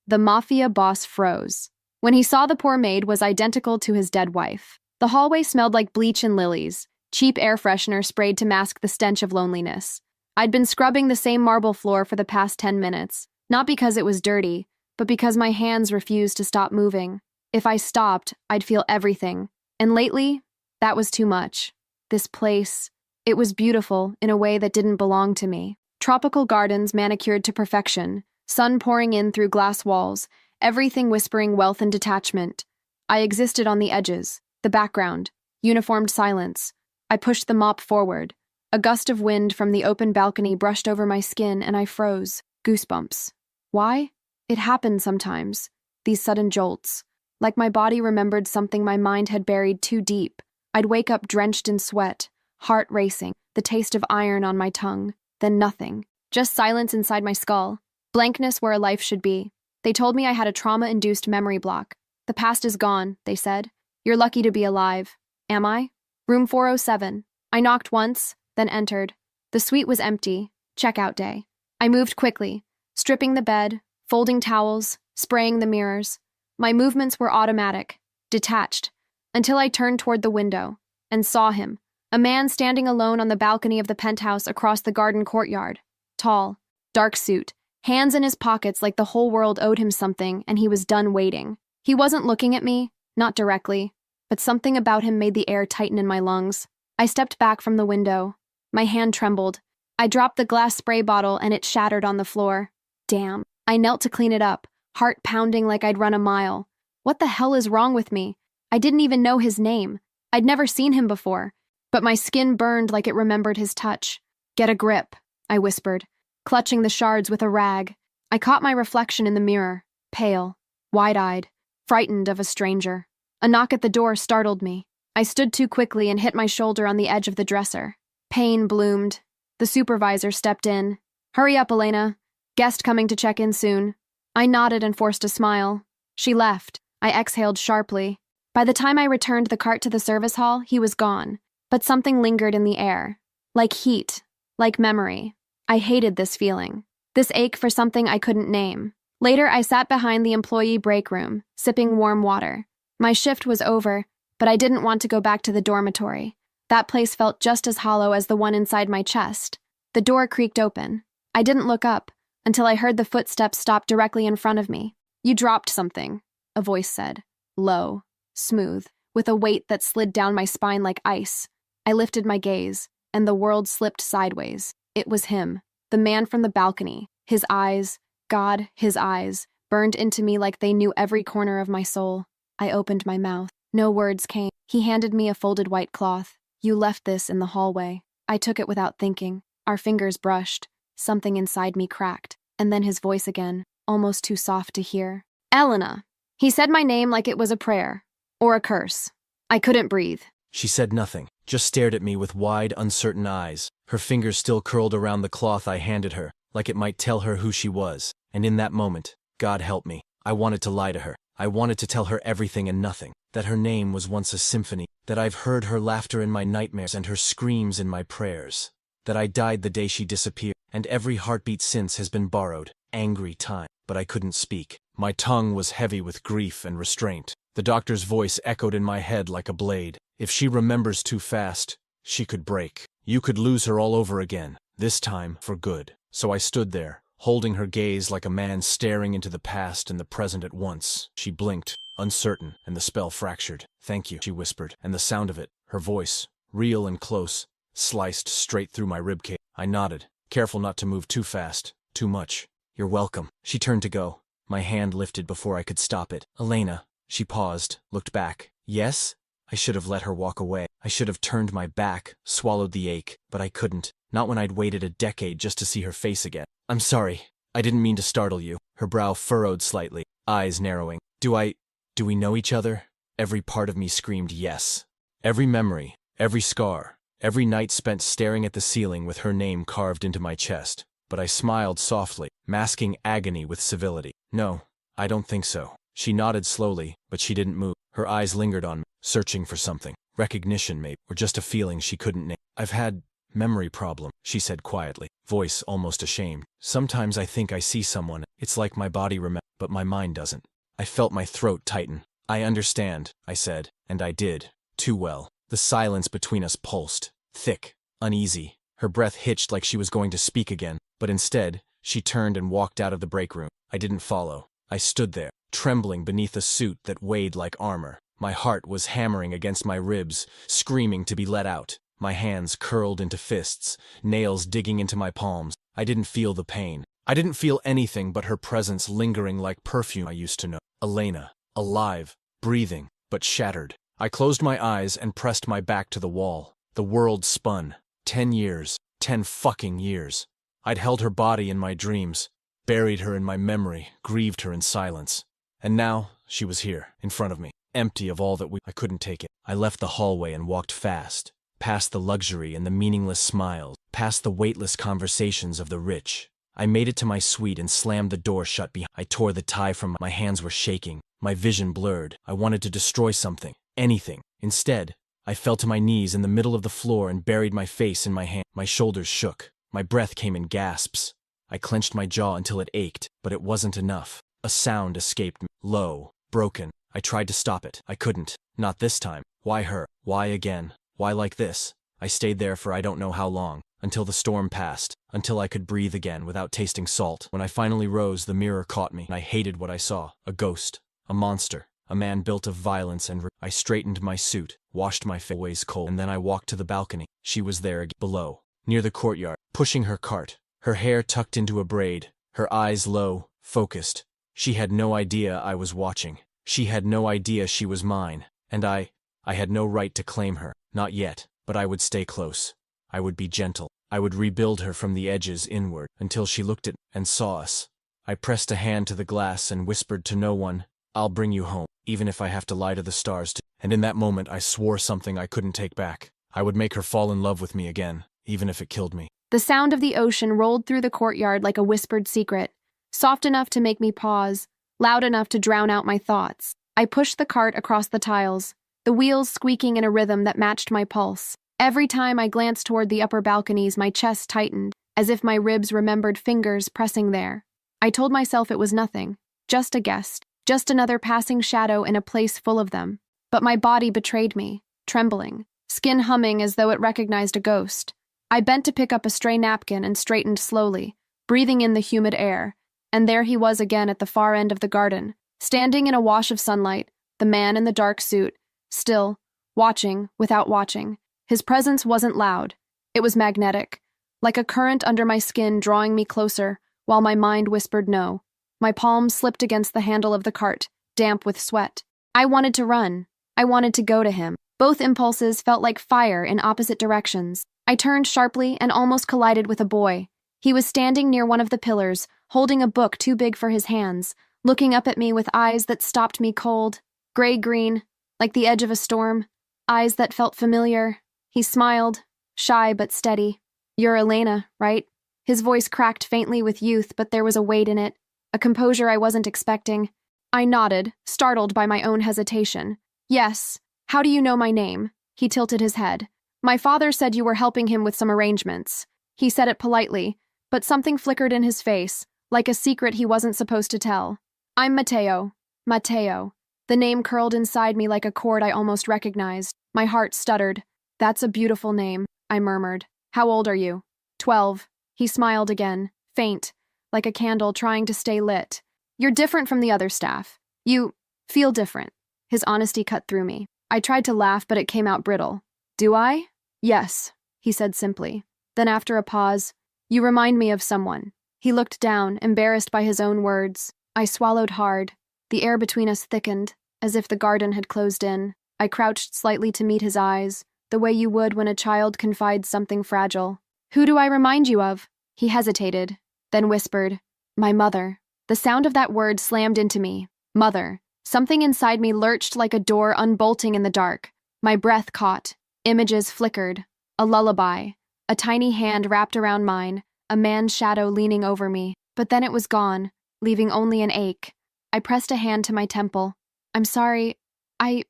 The Mafia boss froze. When he saw the poor maid was identical to his dead wife. The hallway smelled like bleach and lilies, cheap air freshener sprayed to mask the stench of loneliness. I'd been scrubbing the same marble floor for the past 10 minutes, not because it was dirty, but because my hands refused to stop moving. If I stopped, I'd feel everything. And lately, that was too much. This place, it was beautiful in a way that didn't belong to me. Tropical gardens manicured to perfection, sun pouring in through glass walls, everything whispering wealth and detachment. I existed on the edges, the background, uniformed silence. I pushed the mop forward. A gust of wind from the open balcony brushed over my skin and I froze. Goosebumps. Why? It happened sometimes. These sudden jolts. Like my body remembered something my mind had buried too deep. I'd wake up drenched in sweat, heart racing, the taste of iron on my tongue. Then nothing. Just silence inside my skull. Blankness where a life should be. They told me I had a trauma-induced memory block. The past is gone, they said. You're lucky to be alive. Am I? Room 407. I knocked once, then entered. The suite was empty. Checkout day. I moved quickly, stripping the bed, folding towels, spraying the mirrors. My movements were automatic, detached, until I turned toward the window and saw him, a man standing alone on the balcony of the penthouse across the garden courtyard. Tall, dark suit, hands in his pockets like the whole world owed him something and he was done waiting. He wasn't looking at me, not directly, but something about him made the air tighten in my lungs. I stepped back from the window. My hand trembled. I dropped the glass spray bottle and it shattered on the floor. Damn. I knelt to clean it up, heart pounding like I'd run a mile. What the hell is wrong with me? I didn't even know his name. I'd never seen him before, but my skin burned like it remembered his touch. Get a grip, I whispered, clutching the shards with a rag. I caught my reflection in the mirror, pale, wide-eyed, frightened of a stranger. A knock at the door startled me. I stood too quickly and hit my shoulder on the edge of the dresser. Pain bloomed. The supervisor stepped in. Hurry up, Elena. Guest coming to check in soon. I nodded and forced a smile. She left. I exhaled sharply. By the time I returned the cart to the service hall, he was gone. But something lingered in the air. Like heat. Like memory. I hated this feeling. This ache for something I couldn't name. Later, I sat behind the employee break room, sipping warm water. My shift was over, but I didn't want to go back to the dormitory. That place felt just as hollow as the one inside my chest. The door creaked open. I didn't look up until I heard the footsteps stop directly in front of me. You dropped something, a voice said. Low, smooth, with a weight that slid down my spine like ice. I lifted my gaze, and the world slipped sideways. It was him, the man from the balcony. His eyes, God, his eyes, burned into me like they knew every corner of my soul. I opened my mouth. No words came. He handed me a folded white cloth. You left this in the hallway. I took it without thinking. Our fingers brushed. Something inside me cracked. And then his voice again, almost too soft to hear. Elena. He said my name like it was a prayer. Or a curse. I couldn't breathe. She said nothing, just stared at me with wide, uncertain eyes. Her fingers still curled around the cloth I handed her, like it might tell her who she was. And in that moment, God help me, I wanted to lie to her. I wanted to tell her everything and nothing. That her name was once a symphony. That I've heard her laughter in my nightmares and her screams in my prayers. That I died the day she disappeared, and every heartbeat since has been borrowed, angry time. But I couldn't speak. My tongue was heavy with grief and restraint. The doctor's voice echoed in my head like a blade. If she remembers too fast, she could break. You could lose her all over again, this time for good. So I stood there, holding her gaze like a man staring into the past and the present at once. She blinked, uncertain, and the spell fractured. Thank you, she whispered, and the sound of it, her voice, real and close, sliced straight through my ribcage. I nodded, careful not to move too fast, too much. You're welcome. She turned to go. My hand lifted before I could stop it. Elena. She paused, looked back. Yes? I should have let her walk away. I should have turned my back, swallowed the ache, but I couldn't. Not when I'd waited a decade just to see her face again. I'm sorry. I didn't mean to startle you. Her brow furrowed slightly, eyes narrowing. Do we know each other? Every part of me screamed yes. Every memory, every scar, every night spent staring at the ceiling with her name carved into my chest. But I smiled softly, masking agony with civility. No, I don't think so. She nodded slowly, but she didn't move. Her eyes lingered on me, searching for something. Recognition maybe, or just a feeling she couldn't name. I've had memory problem, she said quietly, voice almost ashamed. Sometimes I think I see someone. It's like my body remembers. but my mind doesn't. I felt my throat tighten. I understand, I said, and I did, too well. The silence between us pulsed, thick, uneasy. Her breath hitched like she was going to speak again, but instead, she turned and walked out of the break room. I didn't follow. I stood there, trembling beneath a suit that weighed like armor. My heart was hammering against my ribs, screaming to be let out. My hands curled into fists, nails digging into my palms. I didn't feel the pain. I didn't feel anything but her presence lingering like perfume I used to know. Elena, alive, breathing, but shattered. I closed my eyes and pressed my back to the wall. The world spun. 10 years. 10 fucking years. I'd held her body in my dreams, buried her in my memory, grieved her in silence. And now, she was here, in front of me, empty of all that I couldn't take it. I left the hallway and walked fast, past the luxury and the meaningless smiles, past the weightless conversations of the rich. I made it to my suite and slammed the door shut behind. I tore the tie from my hands were shaking, my vision blurred. I wanted to destroy something, anything. Instead, I fell to my knees in the middle of the floor and buried my face in my hand. My shoulders shook. My breath came in gasps. I clenched my jaw until it ached, but it wasn't enough. A sound escaped me, low, broken. I tried to stop it. I couldn't. Not this time. Why her? Why again? Why like this? I stayed there for I don't know how long, until the storm passed, until I could breathe again without tasting salt. When I finally rose, the mirror caught me. I hated what I saw. A ghost. A monster. A man built of violence and I straightened my suit, washed my face cold, and then I walked to the balcony. She was there again, below, near the courtyard, pushing her cart, her hair tucked into a braid, her eyes low, focused. She had no idea I was watching. She had no idea she was mine, and I had no right to claim her. Not yet, but I would stay close. I would be gentle. I would rebuild her from the edges inward, until she looked at and saw us. I pressed a hand to the glass and whispered to no one, "I'll bring you home, even if I have to lie to the stars too." And in that moment I swore something I couldn't take back. I would make her fall in love with me again, even if it killed me. The sound of the ocean rolled through the courtyard like a whispered secret, soft enough to make me pause, loud enough to drown out my thoughts. I pushed the cart across the tiles, the wheels squeaking in a rhythm that matched my pulse. Every time I glanced toward the upper balconies, my chest tightened, as if my ribs remembered fingers pressing there. I told myself it was nothing, just a guest, just another passing shadow in a place full of them. But my body betrayed me, trembling, skin humming as though it recognized a ghost. I bent to pick up a stray napkin and straightened slowly, breathing in the humid air, and there he was again at the far end of the garden, standing in a wash of sunlight, the man in the dark suit, still, watching without watching. His presence wasn't loud. It was magnetic, like a current under my skin drawing me closer, while my mind whispered no. My palms slipped against the handle of the cart, damp with sweat. I wanted to run. I wanted to go to him. Both impulses felt like fire in opposite directions. I turned sharply and almost collided with a boy. He was standing near one of the pillars, holding a book too big for his hands, looking up at me with eyes that stopped me cold, gray-green, like the edge of a storm, eyes that felt familiar. He smiled, shy but steady. "You're Elena, right?" His voice cracked faintly with youth, but there was a weight in it, a composure I wasn't expecting. I nodded, startled by my own hesitation. "Yes. How do you know my name?" He tilted his head. "My father said you were helping him with some arrangements." He said it politely, but something flickered in his face, like a secret he wasn't supposed to tell. "I'm Matteo." Matteo. The name curled inside me like a chord I almost recognized. My heart stuttered. "That's a beautiful name," I murmured. "How old are you?" 12. He smiled again, faint, like a candle trying to stay lit. "You're different from the other staff. You feel different." His honesty cut through me. I tried to laugh, but it came out brittle. "Do I?" "Yes," he said simply. Then after a pause, "You remind me of someone." He looked down, embarrassed by his own words. I swallowed hard. The air between us thickened, as if the garden had closed in. I crouched slightly to meet his eyes, the way you would when a child confides something fragile. "Who do I remind you of?" He hesitated, then whispered, "My mother." The sound of that word slammed into me. Mother. Something inside me lurched like a door unbolting in the dark. My breath caught. Images flickered. A lullaby. A tiny hand wrapped around mine. A man's shadow leaning over me. But then it was gone, leaving only an ache. I pressed a hand to my temple. "I'm sorry. I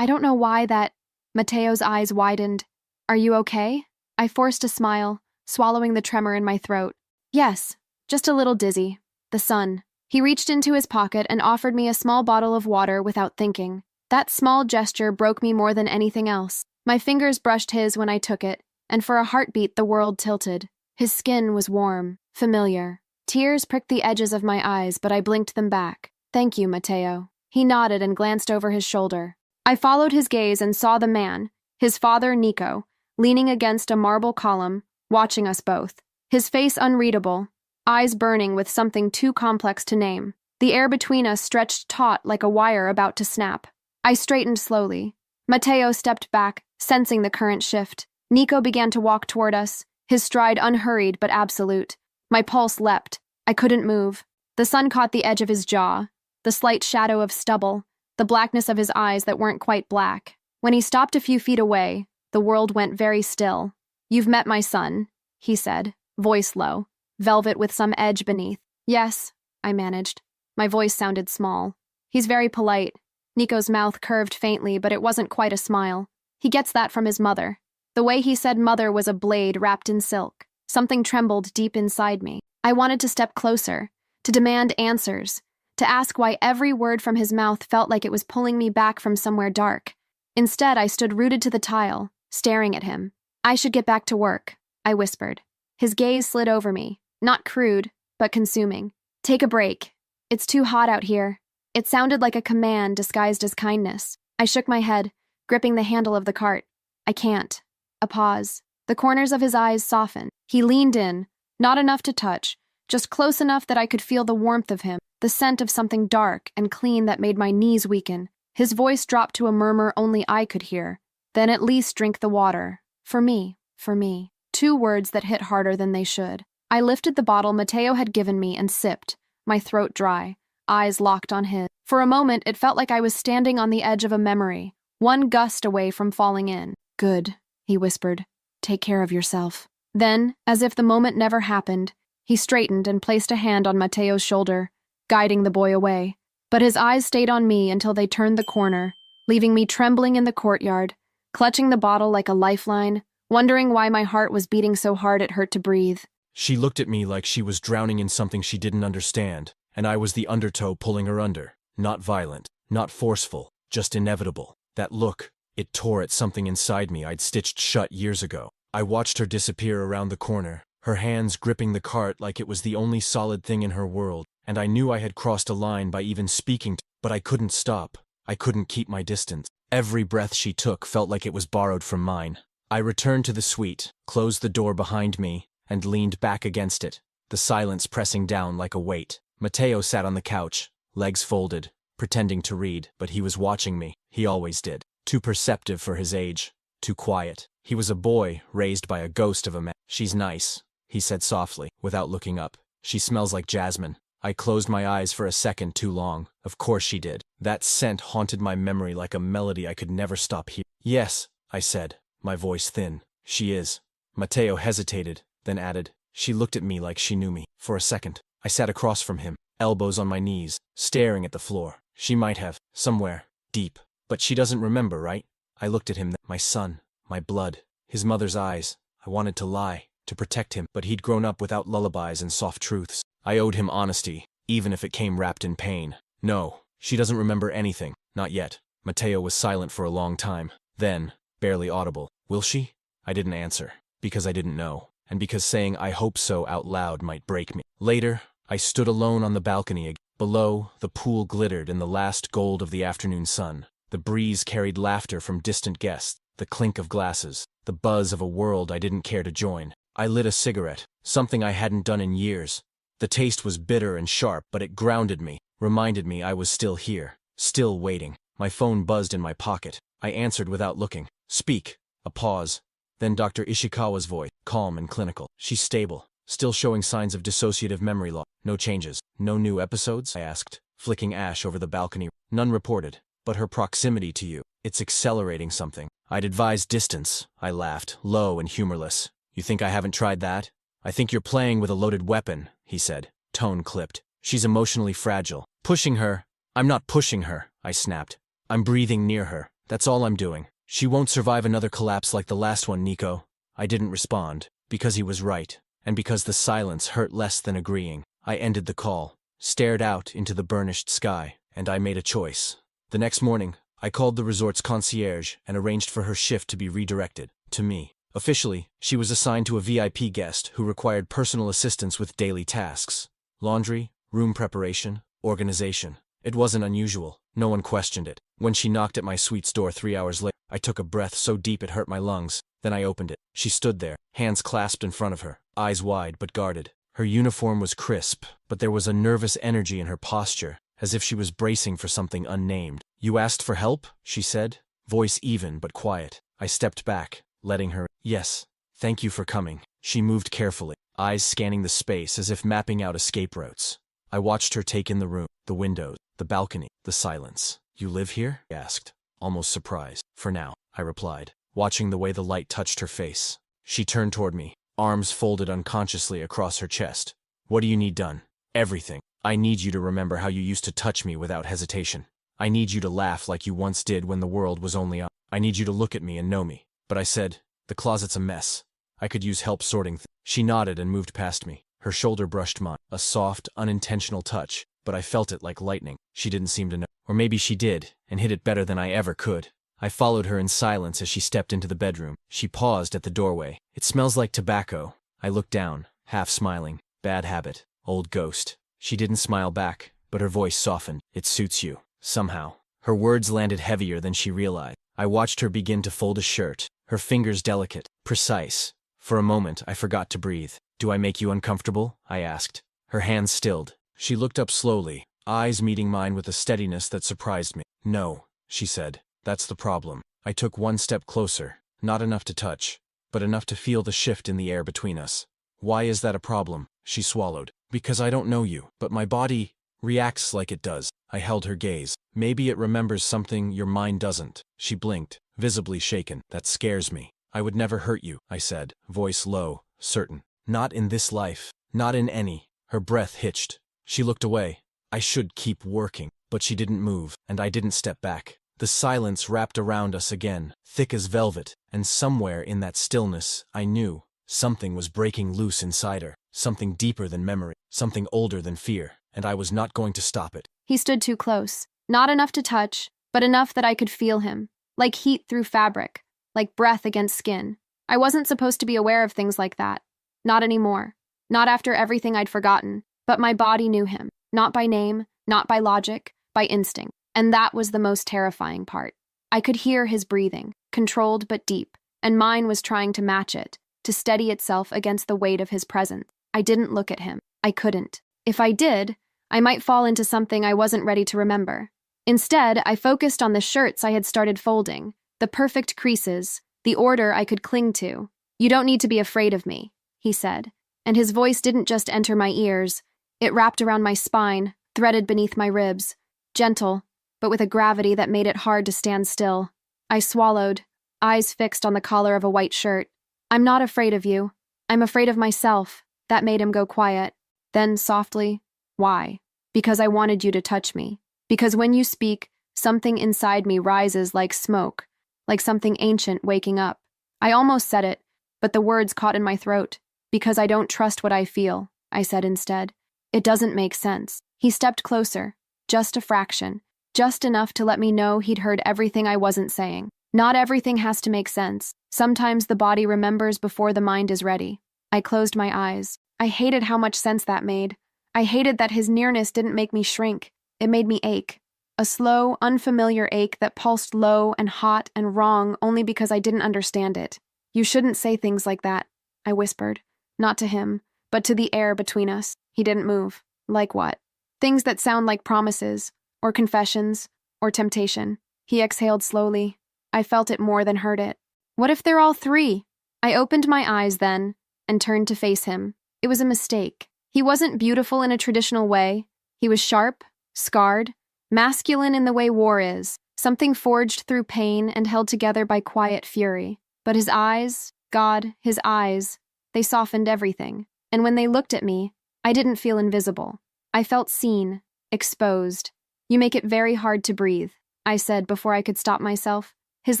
don't know why that..." Matteo's eyes widened. "Are you okay?" I forced a smile, swallowing the tremor in my throat. "Yes, just a little dizzy. The sun." He reached into his pocket and offered me a small bottle of water without thinking. That small gesture broke me more than anything else. My fingers brushed his when I took it, and for a heartbeat the world tilted. His skin was warm, familiar. Tears pricked the edges of my eyes, but I blinked them back. "Thank you, Matteo." He nodded and glanced over his shoulder. I followed his gaze and saw the man, his father Nico, leaning against a marble column, watching us both. His face unreadable, eyes burning with something too complex to name. The air between us stretched taut like a wire about to snap. I straightened slowly. Matteo stepped back, sensing the current shift. Nico began to walk toward us, his stride unhurried but absolute. My pulse leapt. I couldn't move. The sun caught the edge of his jaw, the slight shadow of stubble, the blackness of his eyes that weren't quite black. When he stopped a few feet away, the world went very still. "You've met my son," he said, voice low, velvet with some edge beneath. "Yes," I managed. My voice sounded small. "He's very polite." Nico's mouth curved faintly, but it wasn't quite a smile. "He gets that from his mother." The way he said mother was a blade wrapped in silk. Something trembled deep inside me. I wanted to step closer, to demand answers, to ask why every word from his mouth felt like it was pulling me back from somewhere dark. Instead, I stood rooted to the tile, staring at him. "I should get back to work," I whispered. His gaze slid over me, not crude, but consuming. "Take a break. It's too hot out here." It sounded like a command disguised as kindness. I shook my head, gripping the handle of the cart. "I can't." A pause. The corners of his eyes softened. He leaned in, not enough to touch, just close enough that I could feel the warmth of him, the scent of something dark and clean that made my knees weaken. His voice dropped to a murmur only I could hear. "Then at least drink the water. For me, for me." 2 words that hit harder than they should. I lifted the bottle Matteo had given me and sipped, my throat dry, eyes locked on his. For a moment, it felt like I was standing on the edge of a memory, one gust away from falling in. "Good," he whispered. "Take care of yourself." Then, as if the moment never happened, he straightened and placed a hand on Matteo's shoulder, guiding the boy away. But his eyes stayed on me until they turned the corner, leaving me trembling in the courtyard, clutching the bottle like a lifeline, wondering why my heart was beating so hard it hurt to breathe. She looked at me like she was drowning in something she didn't understand, and I was the undertow pulling her under. Not violent, not forceful, just inevitable. That look, it tore at something inside me I'd stitched shut years ago. I watched her disappear around the corner, her hands gripping the cart like it was the only solid thing in her world, and I knew I had crossed a line by even speaking to her, but I couldn't stop. I couldn't keep my distance. Every breath she took felt like it was borrowed from mine. I returned to the suite, closed the door behind me, and leaned back against it, the silence pressing down like a weight. Matteo sat on the couch, legs folded, pretending to read, but he was watching me. He always did. Too perceptive for his age, too quiet. He was a boy raised by a ghost of a man. "She's nice," he said softly, without looking up. "She smells like jasmine." I closed my eyes for a second too long. Of course she did. That scent haunted my memory like a melody I could never stop hearing. "Yes," I said, my voice thin. "She is." Matteo hesitated, then added, "She looked at me like she knew me." For a second, I sat across from him, elbows on my knees, staring at the floor. She might have, somewhere, deep. But she doesn't remember, right? I looked at him, my son, my blood, his mother's eyes. I wanted to lie, to protect him, but he'd grown up without lullabies and soft truths. I owed him honesty, even if it came wrapped in pain. "No, she doesn't remember anything, not yet." Matteo was silent for a long time. Then, barely audible, "Will she?" I didn't answer, because I didn't know, and because saying "I hope so" out loud might break me. Later, I stood alone on the balcony again. Below, the pool glittered in the last gold of the afternoon sun. The breeze carried laughter from distant guests, the clink of glasses, the buzz of a world I didn't care to join. I lit a cigarette, something I hadn't done in years. The taste was bitter and sharp, but it grounded me, reminded me I was still here, still waiting. My phone buzzed in my pocket. I answered without looking. "Speak." A pause. Then Dr. Ishikawa's voice, calm and clinical. "She's stable, still showing signs of dissociative memory loss. No changes. No new episodes?" I asked, flicking ash over the balcony. "None reported. But her proximity to you, it's accelerating something." "I'd advise distance," I laughed, low and humorless. "You think I haven't tried that?" "I think you're playing with a loaded weapon," he said, tone clipped. "She's emotionally fragile. Pushing her—" "I'm not pushing her," I snapped. "I'm breathing near her. That's all I'm doing. She won't survive another collapse like the last one, Nico." I didn't respond, because he was right, and because the silence hurt less than agreeing. I ended the call, stared out into the burnished sky, and I made a choice. The next morning, I called the resort's concierge and arranged for her shift to be redirected to me. Officially, she was assigned to a VIP guest who required personal assistance with daily tasks: laundry, room preparation, organization. It wasn't unusual. No one questioned it. When she knocked at my suite's door 3 hours later, I took a breath so deep it hurt my lungs. Then I opened it. She stood there, hands clasped in front of her, eyes wide but guarded. Her uniform was crisp, but there was a nervous energy in her posture, as if she was bracing for something unnamed. "You asked for help?" she said, voice even but quiet. I stepped back, letting her. "Yes, thank you for coming." She moved carefully, eyes scanning the space as if mapping out escape routes. I watched her take in the room, the windows, the balcony, the silence. "You live here?" I asked, almost surprised. "For now," I replied, watching the way the light touched her face. She turned toward me, arms folded unconsciously across her chest. "What do you need done?" "Everything. I need you to remember how you used to touch me without hesitation. I need you to laugh like you once did when the world was only up. I need you to look at me and know me." But I said, "The closet's a mess. I could use help sorting things." She nodded and moved past me. Her shoulder brushed mine, a soft, unintentional touch, but I felt it like lightning. She didn't seem to know. Or maybe she did, and hid it better than I ever could. I followed her in silence as she stepped into the bedroom. She paused at the doorway. "It smells like tobacco." I looked down, half smiling. "Bad habit. Old ghost." She didn't smile back, but her voice softened. "It suits you. Somehow." Her words landed heavier than she realized. I watched her begin to fold a shirt, her fingers delicate, precise. For a moment, I forgot to breathe. "Do I make you uncomfortable?" I asked. Her hands stilled. She looked up slowly, eyes meeting mine with a steadiness that surprised me. "No," she said. "That's the problem." I took one step closer, not enough to touch, but enough to feel the shift in the air between us. "Why is that a problem?" She swallowed. "Because I don't know you, but my body reacts like it does." I held her gaze. "Maybe it remembers something your mind doesn't." She blinked, visibly shaken. "That scares me." "I would never hurt you," I said, voice low, certain. "Not in this life. Not in any." Her breath hitched. She looked away. I should keep working, but she didn't move, and I didn't step back. The silence wrapped around us again, thick as velvet, and somewhere in that stillness, I knew something was breaking loose inside her, something deeper than memory, something older than fear, and I was not going to stop it. He stood too close, not enough to touch, but enough that I could feel him, like heat through fabric, like breath against skin. I wasn't supposed to be aware of things like that. Not anymore. Not after everything I'd forgotten. But my body knew him, not by name, not by logic, by instinct. And that was the most terrifying part. I could hear his breathing, controlled but deep, and mine was trying to match it, to steady itself against the weight of his presence. I didn't look at him. I couldn't. If I did, I might fall into something I wasn't ready to remember. Instead, I focused on the shirts I had started folding, the perfect creases, the order I could cling to. "You don't need to be afraid of me," he said, and his voice didn't just enter my ears. It wrapped around my spine, threaded beneath my ribs, gentle, but with a gravity that made it hard to stand still. I swallowed, eyes fixed on the collar of a white shirt. "I'm not afraid of you. I'm afraid of myself." That made him go quiet. Then, softly, "Why?" "Because I wanted you to touch me. Because when you speak, something inside me rises like smoke, like something ancient waking up." I almost said it, but the words caught in my throat. "Because I don't trust what I feel," I said instead. "It doesn't make sense." He stepped closer, just a fraction, just enough to let me know he'd heard everything I wasn't saying. Not everything has to make sense. Sometimes the body remembers before the mind is ready. I closed my eyes. I hated how much sense that made. I hated that his nearness didn't make me shrink. It made me ache. A slow, unfamiliar ache that pulsed low and hot and wrong only because I didn't understand it. "You shouldn't say things like that," I whispered. Not to him, but to the air between us. He didn't move. "Like what?" "Things that sound like promises, or confessions, or temptation." He exhaled slowly. I felt it more than heard it. "What if they're all three?" I opened my eyes then, and turned to face him. It was a mistake. He wasn't beautiful in a traditional way. He was sharp, scarred, masculine in the way war is, something forged through pain and held together by quiet fury. But his eyes, God, his eyes, they softened everything. And when they looked at me, I didn't feel invisible. I felt seen, exposed. "You make it very hard to breathe," I said before I could stop myself. His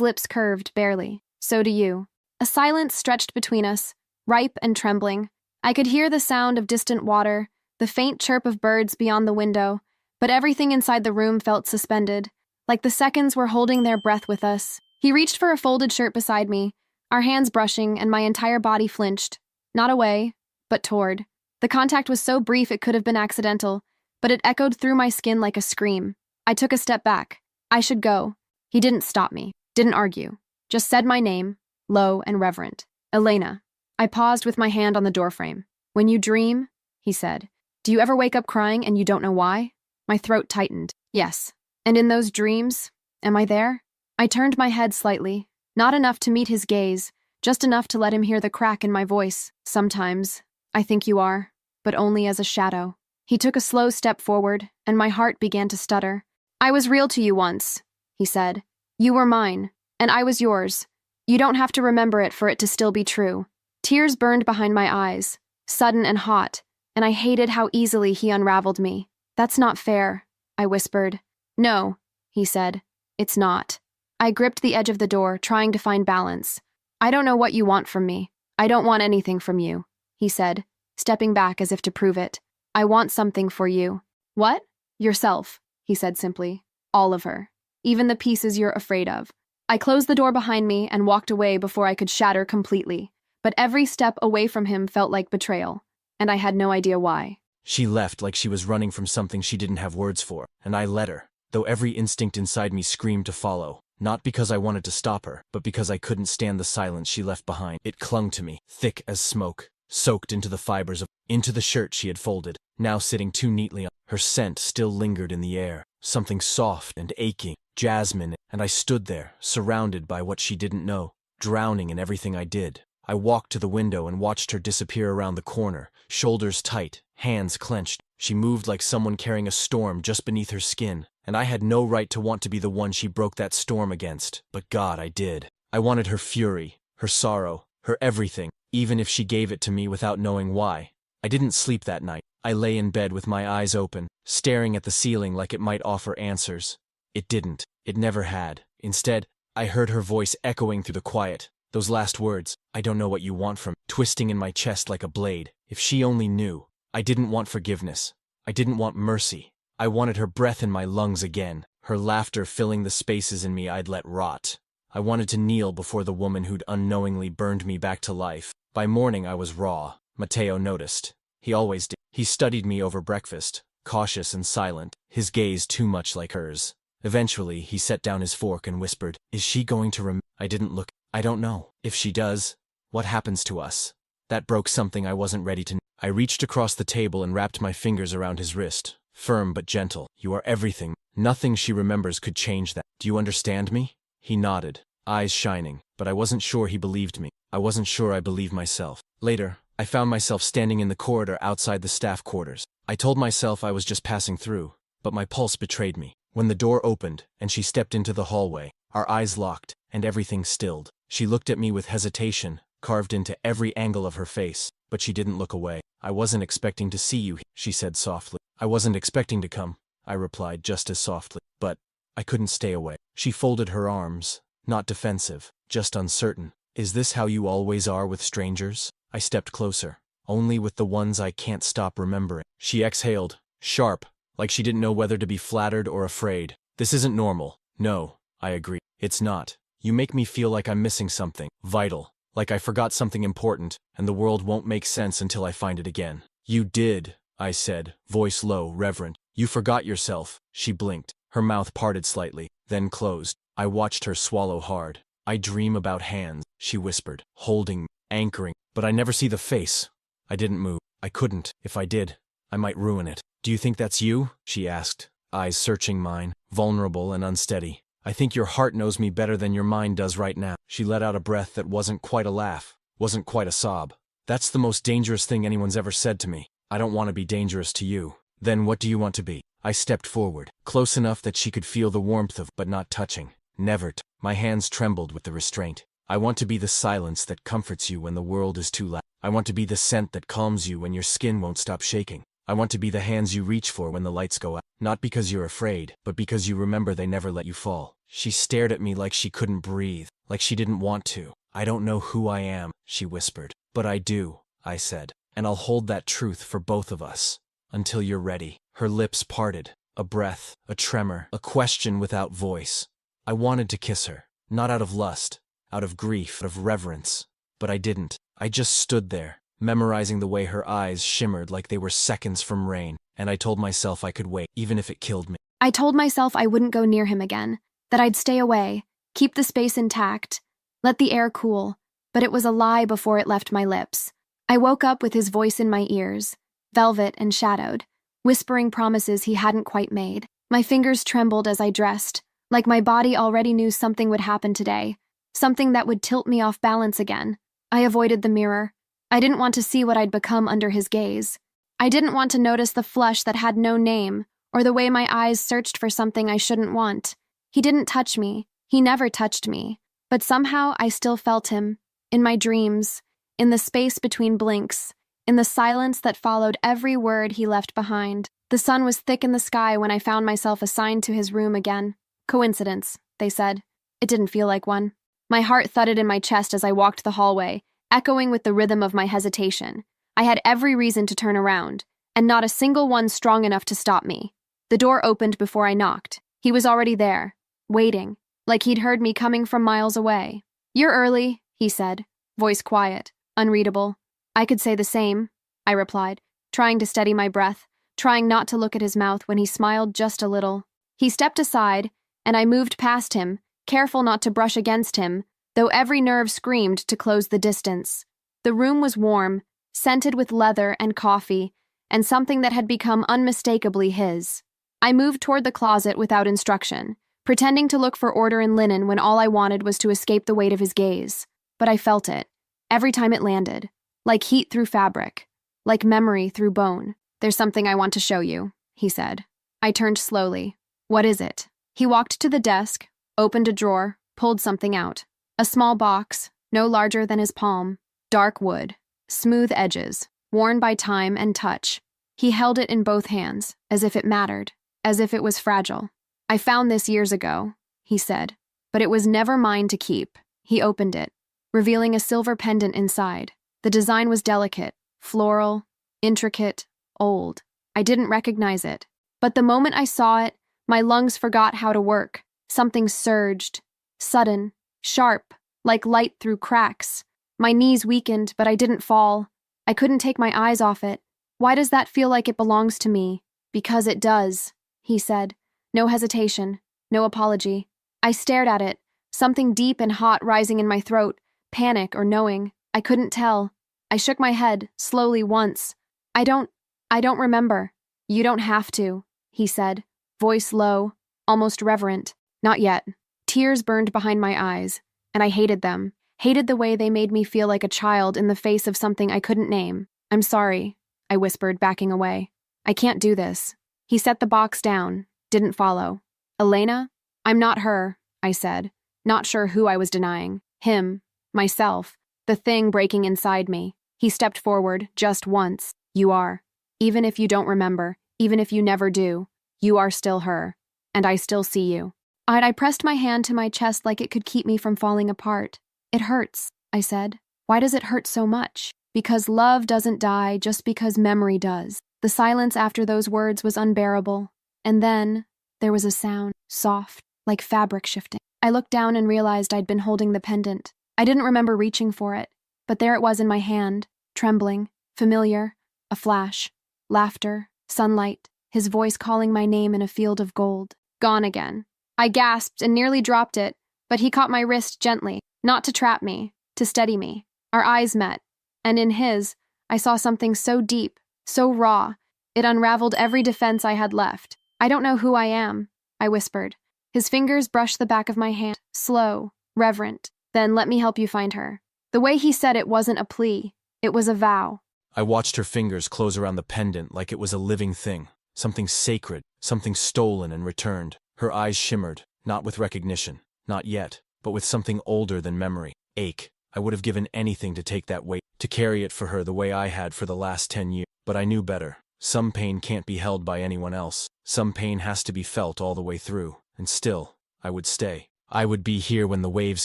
lips curved, barely. "So do you." A silence stretched between us, ripe and trembling. I could hear the sound of distant water, the faint chirp of birds beyond the window, but everything inside the room felt suspended, like the seconds were holding their breath with us. He reached for a folded shirt beside me, our hands brushing, and my entire body flinched. Not away, but toward. The contact was so brief it could have been accidental, but it echoed through my skin like a scream. I took a step back. I should go. He didn't stop me, didn't argue, just said my name, low and reverent. Elena. I paused with my hand on the doorframe. When you dream, he said, do you ever wake up crying and you don't know why? My throat tightened. Yes. And in those dreams, am I there? I turned my head slightly, not enough to meet his gaze, just enough to let him hear the crack in my voice. Sometimes, I think you are, but only as a shadow. He took a slow step forward, and my heart began to stutter. I was real to you once, he said. You were mine, and I was yours. You don't have to remember it for it to still be true. Tears burned behind my eyes, sudden and hot, and I hated how easily he unraveled me. That's not fair, I whispered. No, he said. It's not. I gripped the edge of the door, trying to find balance. I don't know what you want from me. I don't want anything from you, he said, stepping back as if to prove it. I want something for you. What? Yourself, he said simply. All of her. Even the pieces you're afraid of. I closed the door behind me and walked away before I could shatter completely. But every step away from him felt like betrayal, and I had no idea why. She left like she was running from something she didn't have words for, and I let her, though every instinct inside me screamed to follow. Not because I wanted to stop her, but because I couldn't stand the silence she left behind. It clung to me, thick as smoke, soaked into the fibers into the shirt she had folded, now sitting too neatly on. Her scent still lingered in the air, something soft and aching, jasmine, and I stood there, surrounded by what she didn't know, drowning in everything I did. I walked to the window and watched her disappear around the corner, shoulders tight, hands clenched. She moved like someone carrying a storm just beneath her skin, and I had no right to want to be the one she broke that storm against. But God, I did. I wanted her fury, her sorrow, her everything, even if she gave it to me without knowing why. I didn't sleep that night. I lay in bed with my eyes open, staring at the ceiling like it might offer answers. It didn't. It never had. Instead, I heard her voice echoing through the quiet. Those last words, I don't know what you want from me, twisting in my chest like a blade. If she only knew. I didn't want forgiveness. I didn't want mercy. I wanted her breath in my lungs again, her laughter filling the spaces in me I'd let rot. I wanted to kneel before the woman who'd unknowingly burned me back to life. By morning I was raw. Matteo noticed. He always did. He studied me over breakfast, cautious and silent, his gaze too much like hers. Eventually, he set down his fork and whispered, "Is she going to I didn't look. I don't know. If she does, what happens to us?" That broke something I wasn't ready to know. I reached across the table and wrapped my fingers around his wrist, firm but gentle. "You are everything. Nothing she remembers could change that. Do you understand me?" He nodded, eyes shining, but I wasn't sure he believed me. I wasn't sure I believed myself. Later, I found myself standing in the corridor outside the staff quarters. I told myself I was just passing through, but my pulse betrayed me. When the door opened and she stepped into the hallway, our eyes locked and everything stilled. She looked at me with hesitation, carved into every angle of her face, but she didn't look away. "I wasn't expecting to see you," she said softly. "I wasn't expecting to come," I replied just as softly, but I couldn't stay away. She folded her arms, not defensive, just uncertain. "Is this how you always are with strangers?" I stepped closer. "Only with the ones I can't stop remembering." She exhaled, sharp, like she didn't know whether to be flattered or afraid. "This isn't normal." "No," I agreed. "It's not. You make me feel like I'm missing something vital, like I forgot something important, and the world won't make sense until I find it again." "You did," I said, voice low, reverent. "You forgot yourself." She blinked. Her mouth parted slightly, then closed. I watched her swallow hard. "I dream about hands," she whispered, holding me, anchoring, "but I never see the face." I didn't move. I couldn't. If I did, I might ruin it. "Do you think that's you?" she asked, eyes searching mine, vulnerable and unsteady. "I think your heart knows me better than your mind does right now." She let out a breath that wasn't quite a laugh, wasn't quite a sob. "That's the most dangerous thing anyone's ever said to me. I don't want to be dangerous to you." "Then what do you want to be?" I stepped forward, close enough that she could feel the warmth of, but not touching. Never. My hands trembled with the restraint. "I want to be the silence that comforts you when the world is too loud. I want to be the scent that calms you when your skin won't stop shaking. I want to be the hands you reach for when the lights go out. Not because you're afraid, but because you remember they never let you fall." She stared at me like she couldn't breathe, like she didn't want to. "I don't know who I am," she whispered. "But I do," I said. "And I'll hold that truth for both of us." until you're ready. Her lips parted, a breath, a tremor, a question without voice. I wanted to kiss her, not out of lust, out of grief, out of reverence. But I didn't. I just stood there, memorizing the way her eyes shimmered like they were seconds from rain, and I told myself I could wait, even if it killed me. I told myself I wouldn't go near him again, that I'd stay away, keep the space intact, let the air cool, but it was a lie before it left my lips. I woke up with his voice in my ears, velvet and shadowed, whispering promises he hadn't quite made. My fingers trembled as I dressed, like my body already knew something would happen today, something that would tilt me off balance again. I avoided the mirror. I didn't want to see what I'd become under his gaze. I didn't want to notice the flush that had no name, or the way my eyes searched for something I shouldn't want. He didn't touch me. He never touched me. But somehow I still felt him, in my dreams, in the space between blinks, in the silence that followed every word he left behind. The sun was thick in the sky when I found myself assigned to his room again. Coincidence, they said. It didn't feel like one. My heart thudded in my chest as I walked the hallway, echoing with the rhythm of my hesitation. I had every reason to turn around, and not a single one strong enough to stop me. The door opened before I knocked. He was already there, waiting, like he'd heard me coming from miles away. "You're early," he said, voice quiet, unreadable. "I could say the same," I replied, trying to steady my breath, trying not to look at his mouth when he smiled just a little. He stepped aside, and I moved past him, careful not to brush against him, though every nerve screamed to close the distance. The room was warm, scented with leather and coffee, and something that had become unmistakably his. I moved toward the closet without instruction, pretending to look for order in linen when all I wanted was to escape the weight of his gaze. But I felt it, every time it landed, like heat through fabric, like memory through bone. "There's something I want to show you," he said. I turned slowly. "What is it?" He walked to the desk, opened a drawer, pulled something out. A small box, no larger than his palm, dark wood, smooth edges, worn by time and touch. He held it in both hands, as if it mattered, as if it was fragile. "I found this years ago," he said, "but it was never mine to keep." He opened it, revealing a silver pendant inside. The design was delicate, floral, intricate, old. I didn't recognize it. But the moment I saw it, my lungs forgot how to work. Something surged, sudden, sharp, like light through cracks. My knees weakened, but I didn't fall. I couldn't take my eyes off it. "Why does that feel like it belongs to me?" "Because it does," he said. No hesitation, no apology. I stared at it, something deep and hot rising in my throat, panic or knowing. I couldn't tell. I shook my head, slowly once. I don't remember." "You don't have to," he said, voice low, almost reverent. "Not yet." Tears burned behind my eyes, and I hated them. Hated the way they made me feel like a child in the face of something I couldn't name. "I'm sorry," I whispered, backing away. "I can't do this." He set the box down, didn't follow. "Elena? I'm not her," I said, not sure who I was denying. Him, myself, the thing breaking inside me. He stepped forward, just once. "You are. Even if you don't remember, even if you never do, you are still her, and I still see you." I pressed my hand to my chest like it could keep me from falling apart. "It hurts," I said. "Why does it hurt so much?" "Because love doesn't die just because memory does." The silence after those words was unbearable. And then there was a sound, soft, like fabric shifting. I looked down and realized I'd been holding the pendant. I didn't remember reaching for it, but there it was in my hand, trembling, familiar, a flash, laughter, sunlight, his voice calling my name in a field of gold. Gone again. I gasped and nearly dropped it, but he caught my wrist gently, not to trap me, to steady me. Our eyes met, and in his, I saw something so deep, so raw, it unraveled every defense I had left. "I don't know who I am," I whispered. His fingers brushed the back of my hand, slow, reverent. "Then let me help you find her." The way he said it wasn't a plea, it was a vow. I watched her fingers close around the pendant like it was a living thing, something sacred, something stolen and returned. Her eyes shimmered, not with recognition, not yet, but with something older than memory. Ache. I would have given anything to take that weight, to carry it for her the way I had for the last 10 years. But I knew better. Some pain can't be held by anyone else. Some pain has to be felt all the way through. And still, I would stay. I would be here when the waves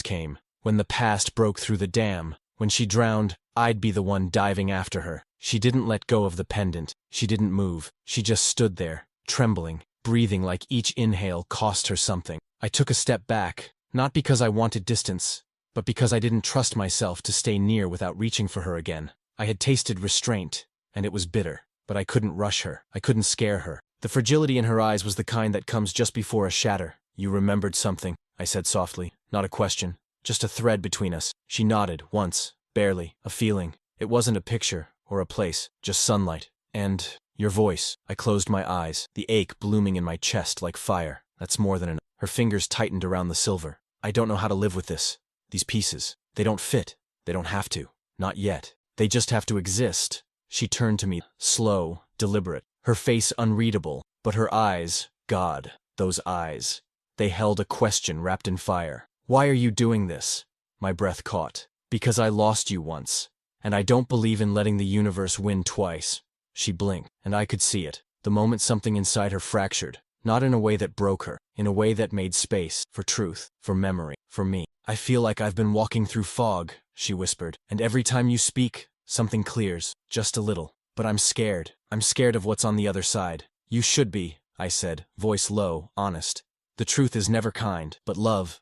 came, when the past broke through the dam, When she drowned, I'd be the one diving after her. She didn't let go of the pendant. She didn't move. She just stood there, trembling, breathing like each inhale cost her something. I took a step back, not because I wanted distance, but because I didn't trust myself to stay near without reaching for her again. I had tasted restraint, and it was bitter, but I couldn't rush her. I couldn't scare her. The fragility in her eyes was the kind that comes just before a shatter. You remembered something, I said softly. Not a question, just a thread between us. She nodded, once, barely, a feeling. It wasn't a picture or a place, just sunlight. And your voice. I closed my eyes, the ache blooming in my chest like fire. That's more than enough. Her fingers tightened around the silver. I don't know how to live with this. These pieces. They don't fit. They don't have to. Not yet. They just have to exist. She turned to me, slow, deliberate, her face unreadable, but her eyes, God, those eyes. They held a question wrapped in fire. Why are you doing this? My breath caught. Because I lost you once. And I don't believe in letting the universe win twice. She blinked, and I could see it. The moment something inside her fractured. Not in a way that broke her, in a way that made space, for truth, for memory, for me. I feel like I've been walking through fog, she whispered, and every time you speak, something clears, just a little. But I'm scared. I'm scared of what's on the other side. You should be, I said, voice low, honest. The truth is never kind, but love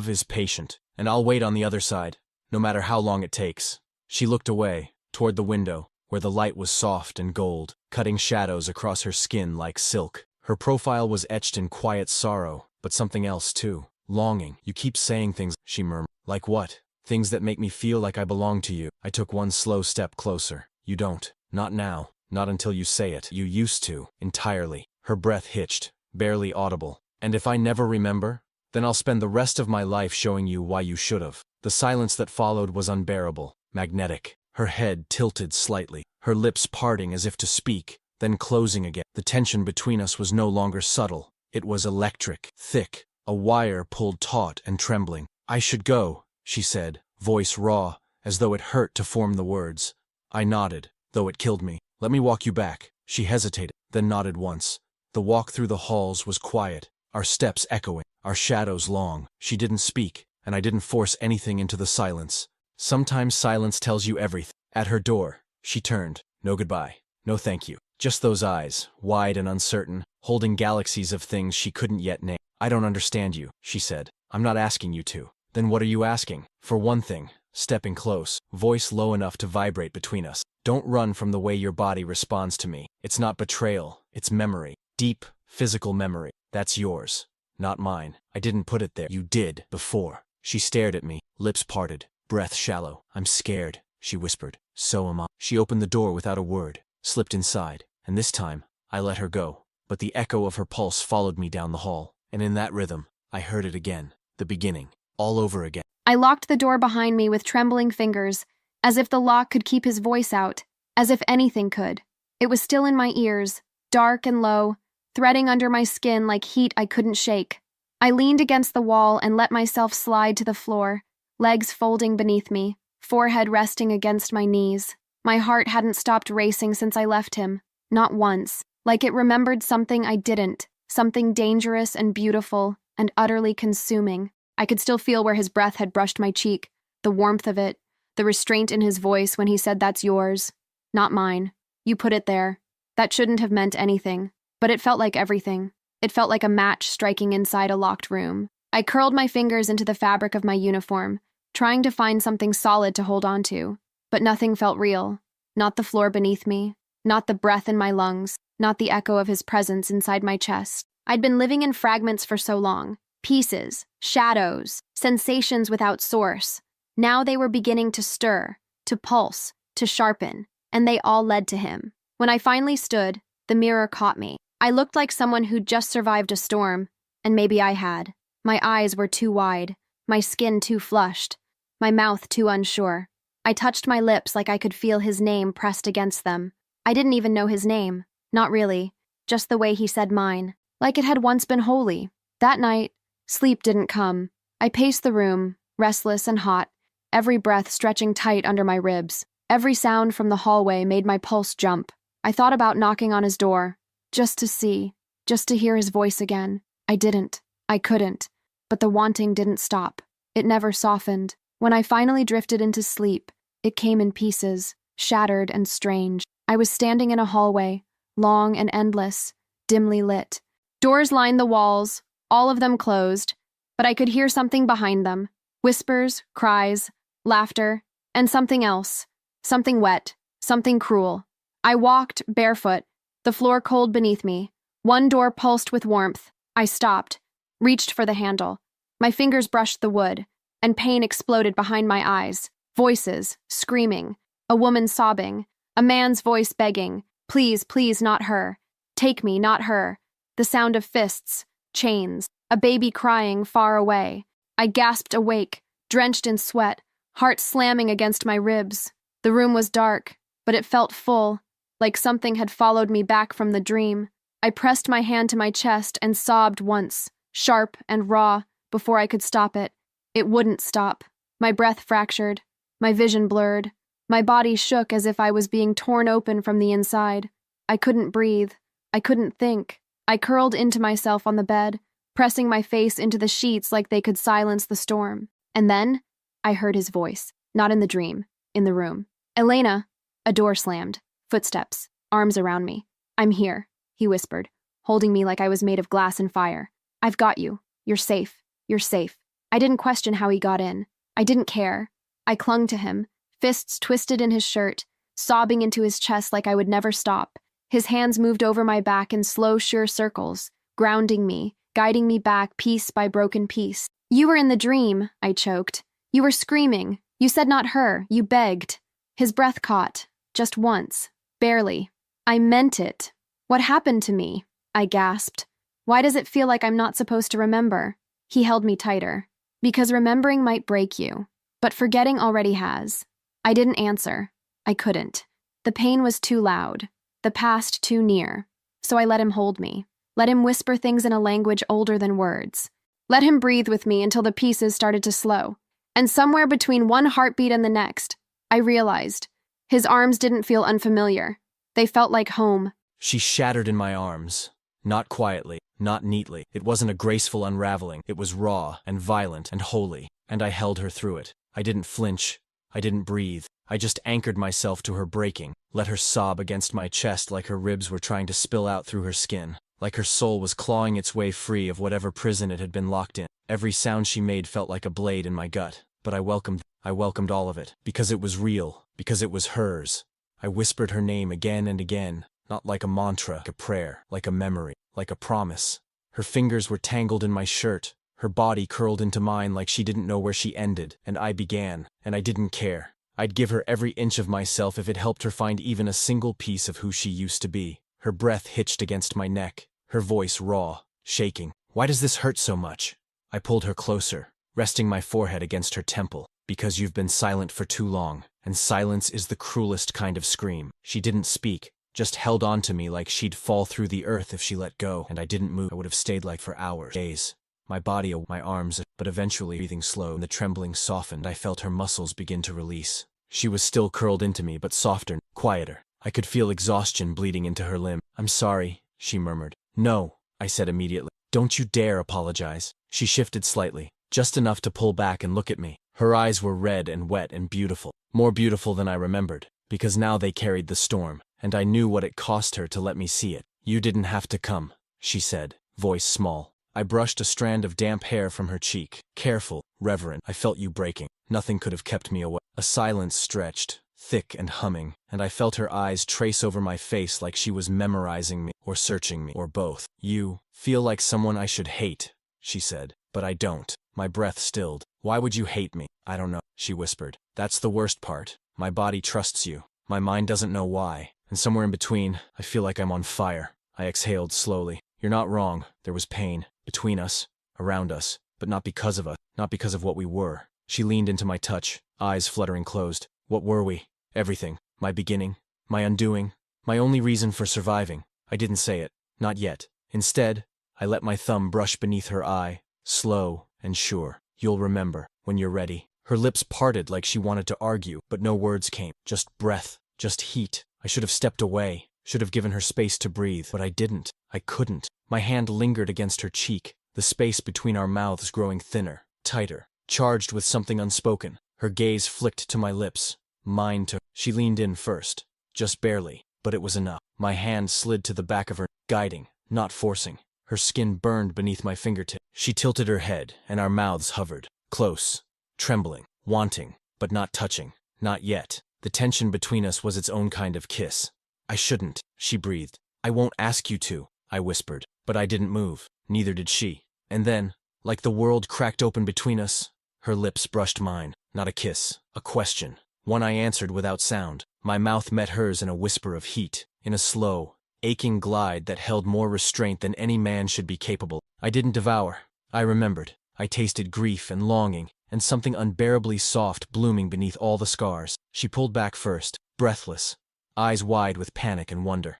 is patient, and I'll wait on the other side, no matter how long it takes. She looked away, toward the window, where the light was soft and gold, cutting shadows across her skin like silk. Her profile was etched in quiet sorrow, but something else too. Longing. You keep saying things, she murmured. Like what? Things that make me feel like I belong to you. I took one slow step closer. You don't. Not now. Not until you say it. You used to. Entirely. Her breath hitched, barely audible. And if I never remember, then I'll spend the rest of my life showing you why you should've. The silence that followed was unbearable, magnetic. Her head tilted slightly, her lips parting as if to speak, then closing again. The tension between us was no longer subtle. It was electric, thick, a wire pulled taut and trembling. I should go, she said, voice raw, as though it hurt to form the words. I nodded, though it killed me. Let me walk you back. She hesitated, then nodded once. The walk through the halls was quiet, our steps echoing, our shadows long. She didn't speak, and I didn't force anything into the silence. Sometimes silence tells you everything. At her door, she turned. No goodbye. No thank you. Just those eyes, wide and uncertain, holding galaxies of things she couldn't yet name. I don't understand you, she said. I'm not asking you to. Then what are you asking? For one thing, stepping close, voice low enough to vibrate between us. Don't run from the way your body responds to me. It's not betrayal, it's memory. Deep, physical memory. That's yours, not mine. I didn't put it there. You did, before. She stared at me, lips parted, breath shallow. I'm scared, she whispered. So am I. She opened the door without a word, slipped inside, and this time, I let her go. But the echo of her pulse followed me down the hall, and in that rhythm, I heard it again. The beginning. All over again. I locked the door behind me with trembling fingers, as if the lock could keep his voice out, as if anything could. It was still in my ears, dark and low, threading under my skin like heat I couldn't shake. I leaned against the wall and let myself slide to the floor, legs folding beneath me, forehead resting against my knees. My heart hadn't stopped racing since I left him. Not once. Like it remembered something I didn't, something dangerous and beautiful and utterly consuming. I could still feel where his breath had brushed my cheek, the warmth of it, the restraint in his voice when he said, "That's yours, not mine. You put it there." That shouldn't have meant anything, but it felt like everything. It felt like a match striking inside a locked room. I curled my fingers into the fabric of my uniform, trying to find something solid to hold on to, but nothing felt real. Not the floor beneath me, not the breath in my lungs, not the echo of his presence inside my chest. I'd been living in fragments for so long. Pieces, shadows, sensations without source. Now they were beginning to stir, to pulse, to sharpen, and they all led to him. When I finally stood, the mirror caught me. I looked like someone who'd just survived a storm, and maybe I had. My eyes were too wide, my skin too flushed, my mouth too unsure. I touched my lips like I could feel his name pressed against them. I didn't even know his name. Not really. Just the way he said mine. Like it had once been holy. That night, sleep didn't come. I paced the room, restless and hot, every breath stretching tight under my ribs. Every sound from the hallway made my pulse jump. I thought about knocking on his door, just to see, just to hear his voice again. I didn't. I couldn't. But the wanting didn't stop. It never softened. When I finally drifted into sleep, It came in pieces, shattered and strange. I was standing in a hallway, long and endless, dimly lit. Doors lined the walls, all of them closed, but I could hear something behind them. Whispers, cries, laughter, and something else. Something wet, something cruel. I walked, barefoot, the floor cold beneath me. One door pulsed with warmth. I stopped, reached for the handle. My fingers brushed the wood, and pain exploded behind my eyes. Voices, screaming, a woman sobbing, a man's voice begging, "Please, please, not her. Take me, not her." The sound of fists, chains, a baby crying far away. I gasped awake, drenched in sweat, heart slamming against my ribs. The room was dark, but it felt full, like something had followed me back from the dream. I pressed my hand to my chest and sobbed once, sharp and raw, before I could stop it. It wouldn't stop. My breath fractured, my vision blurred. My body shook as if I was being torn open from the inside. I couldn't breathe. I couldn't think. I curled into myself on the bed, pressing my face into the sheets like they could silence the storm. And then, I heard his voice, not in the dream, in the room. "Elena!" A door slammed. Footsteps, arms around me. "I'm here," he whispered, holding me like I was made of glass and fire. "I've got you. You're safe. You're safe." I didn't question how he got in. I didn't care. I clung to him, fists twisted in his shirt, sobbing into his chest like I would never stop. His hands moved over my back in slow, sure circles, grounding me, guiding me back piece by broken piece. "You were in the dream," I choked. "You were screaming. You said not her. You begged." His breath caught, just once, barely. "I meant it." "What happened to me?" I gasped. "Why does it feel like I'm not supposed to remember?" He held me tighter. "Because remembering might break you, but forgetting already has." I didn't answer. I couldn't. The pain was too loud, the past too near. So I let him hold me, let him whisper things in a language older than words. Let him breathe with me until the pieces started to slow. And somewhere between one heartbeat and the next, I realized his arms didn't feel unfamiliar. They felt like home. She shattered in my arms. Not quietly, not neatly. It wasn't a graceful unraveling. It was raw and violent and holy, and I held her through it. I didn't flinch. I didn't breathe. I just anchored myself to her breaking, let her sob against my chest like her ribs were trying to spill out through her skin, like her soul was clawing its way free of whatever prison it had been locked in. Every sound she made felt like a blade in my gut, but I welcomed all of it, because it was real, because it was hers. I whispered her name again and again, not like a mantra, like a prayer, like a memory, like a promise. Her fingers were tangled in my shirt, her body curled into mine like she didn't know where she ended, and I began, and I didn't care. I'd give her every inch of myself if it helped her find even a single piece of who she used to be. Her breath hitched against my neck, her voice raw, shaking. "Why does this hurt so much?" I pulled her closer, resting my forehead against her temple. "Because you've been silent for too long, and silence is the cruelest kind of scream." She didn't speak, just held on to me like she'd fall through the earth if she let go, and I didn't move. I would have stayed like for hours, days. My body, my arms, but eventually breathing slow and the trembling softened. I felt her muscles begin to release. She was still curled into me, but softer, quieter. I could feel exhaustion bleeding into her limb. "I'm sorry," she murmured. "No," I said immediately. "Don't you dare apologize." She shifted slightly, just enough to pull back and look at me. Her eyes were red and wet and beautiful, more beautiful than I remembered, because now they carried the storm, and I knew what it cost her to let me see it. "You didn't have to come," she said, voice small. I brushed a strand of damp hair from her cheek. "Careful, reverent. I felt you breaking. Nothing could have kept me away." A silence stretched, thick and humming, and I felt her eyes trace over my face like she was memorizing me, or searching me, or both. "You feel like someone I should hate," she said, "but I don't." My breath stilled. "Why would you hate me?" "I don't know," she whispered. "That's the worst part. My body trusts you. My mind doesn't know why. And somewhere in between, I feel like I'm on fire." I exhaled slowly. "You're not wrong. There was pain. Between us. Around us. But not because of us. Not because of what we were." She leaned into my touch, eyes fluttering closed. "What were we?" "Everything. My beginning. My undoing. My only reason for surviving." I didn't say it. Not yet. Instead, I let my thumb brush beneath her eye, slow and sure. "You'll remember, when you're ready." Her lips parted like she wanted to argue, but no words came. Just breath. Just heat. I should have stepped away. Should have given her space to breathe, but I didn't. I couldn't. My hand lingered against her cheek, the space between our mouths growing thinner, tighter, charged with something unspoken. Her gaze flicked to my lips. Mine took. She leaned in first. Just barely, but it was enough. My hand slid to the back of her, guiding, not forcing. Her skin burned beneath my fingertip. She tilted her head, and our mouths hovered. Close. Trembling. Wanting. But not touching. Not yet. The tension between us was its own kind of kiss. I shouldn't, she breathed. I won't ask you to, I whispered. But I didn't move. Neither did she. And then, like the world cracked open between us, her lips brushed mine. Not a kiss. A question. One I answered without sound. My mouth met hers in a whisper of heat. In a slow, aching glide that held more restraint than any man should be capable. I didn't devour. I remembered. I tasted grief and longing, and something unbearably soft blooming beneath all the scars. She pulled back first, breathless, eyes wide with panic and wonder.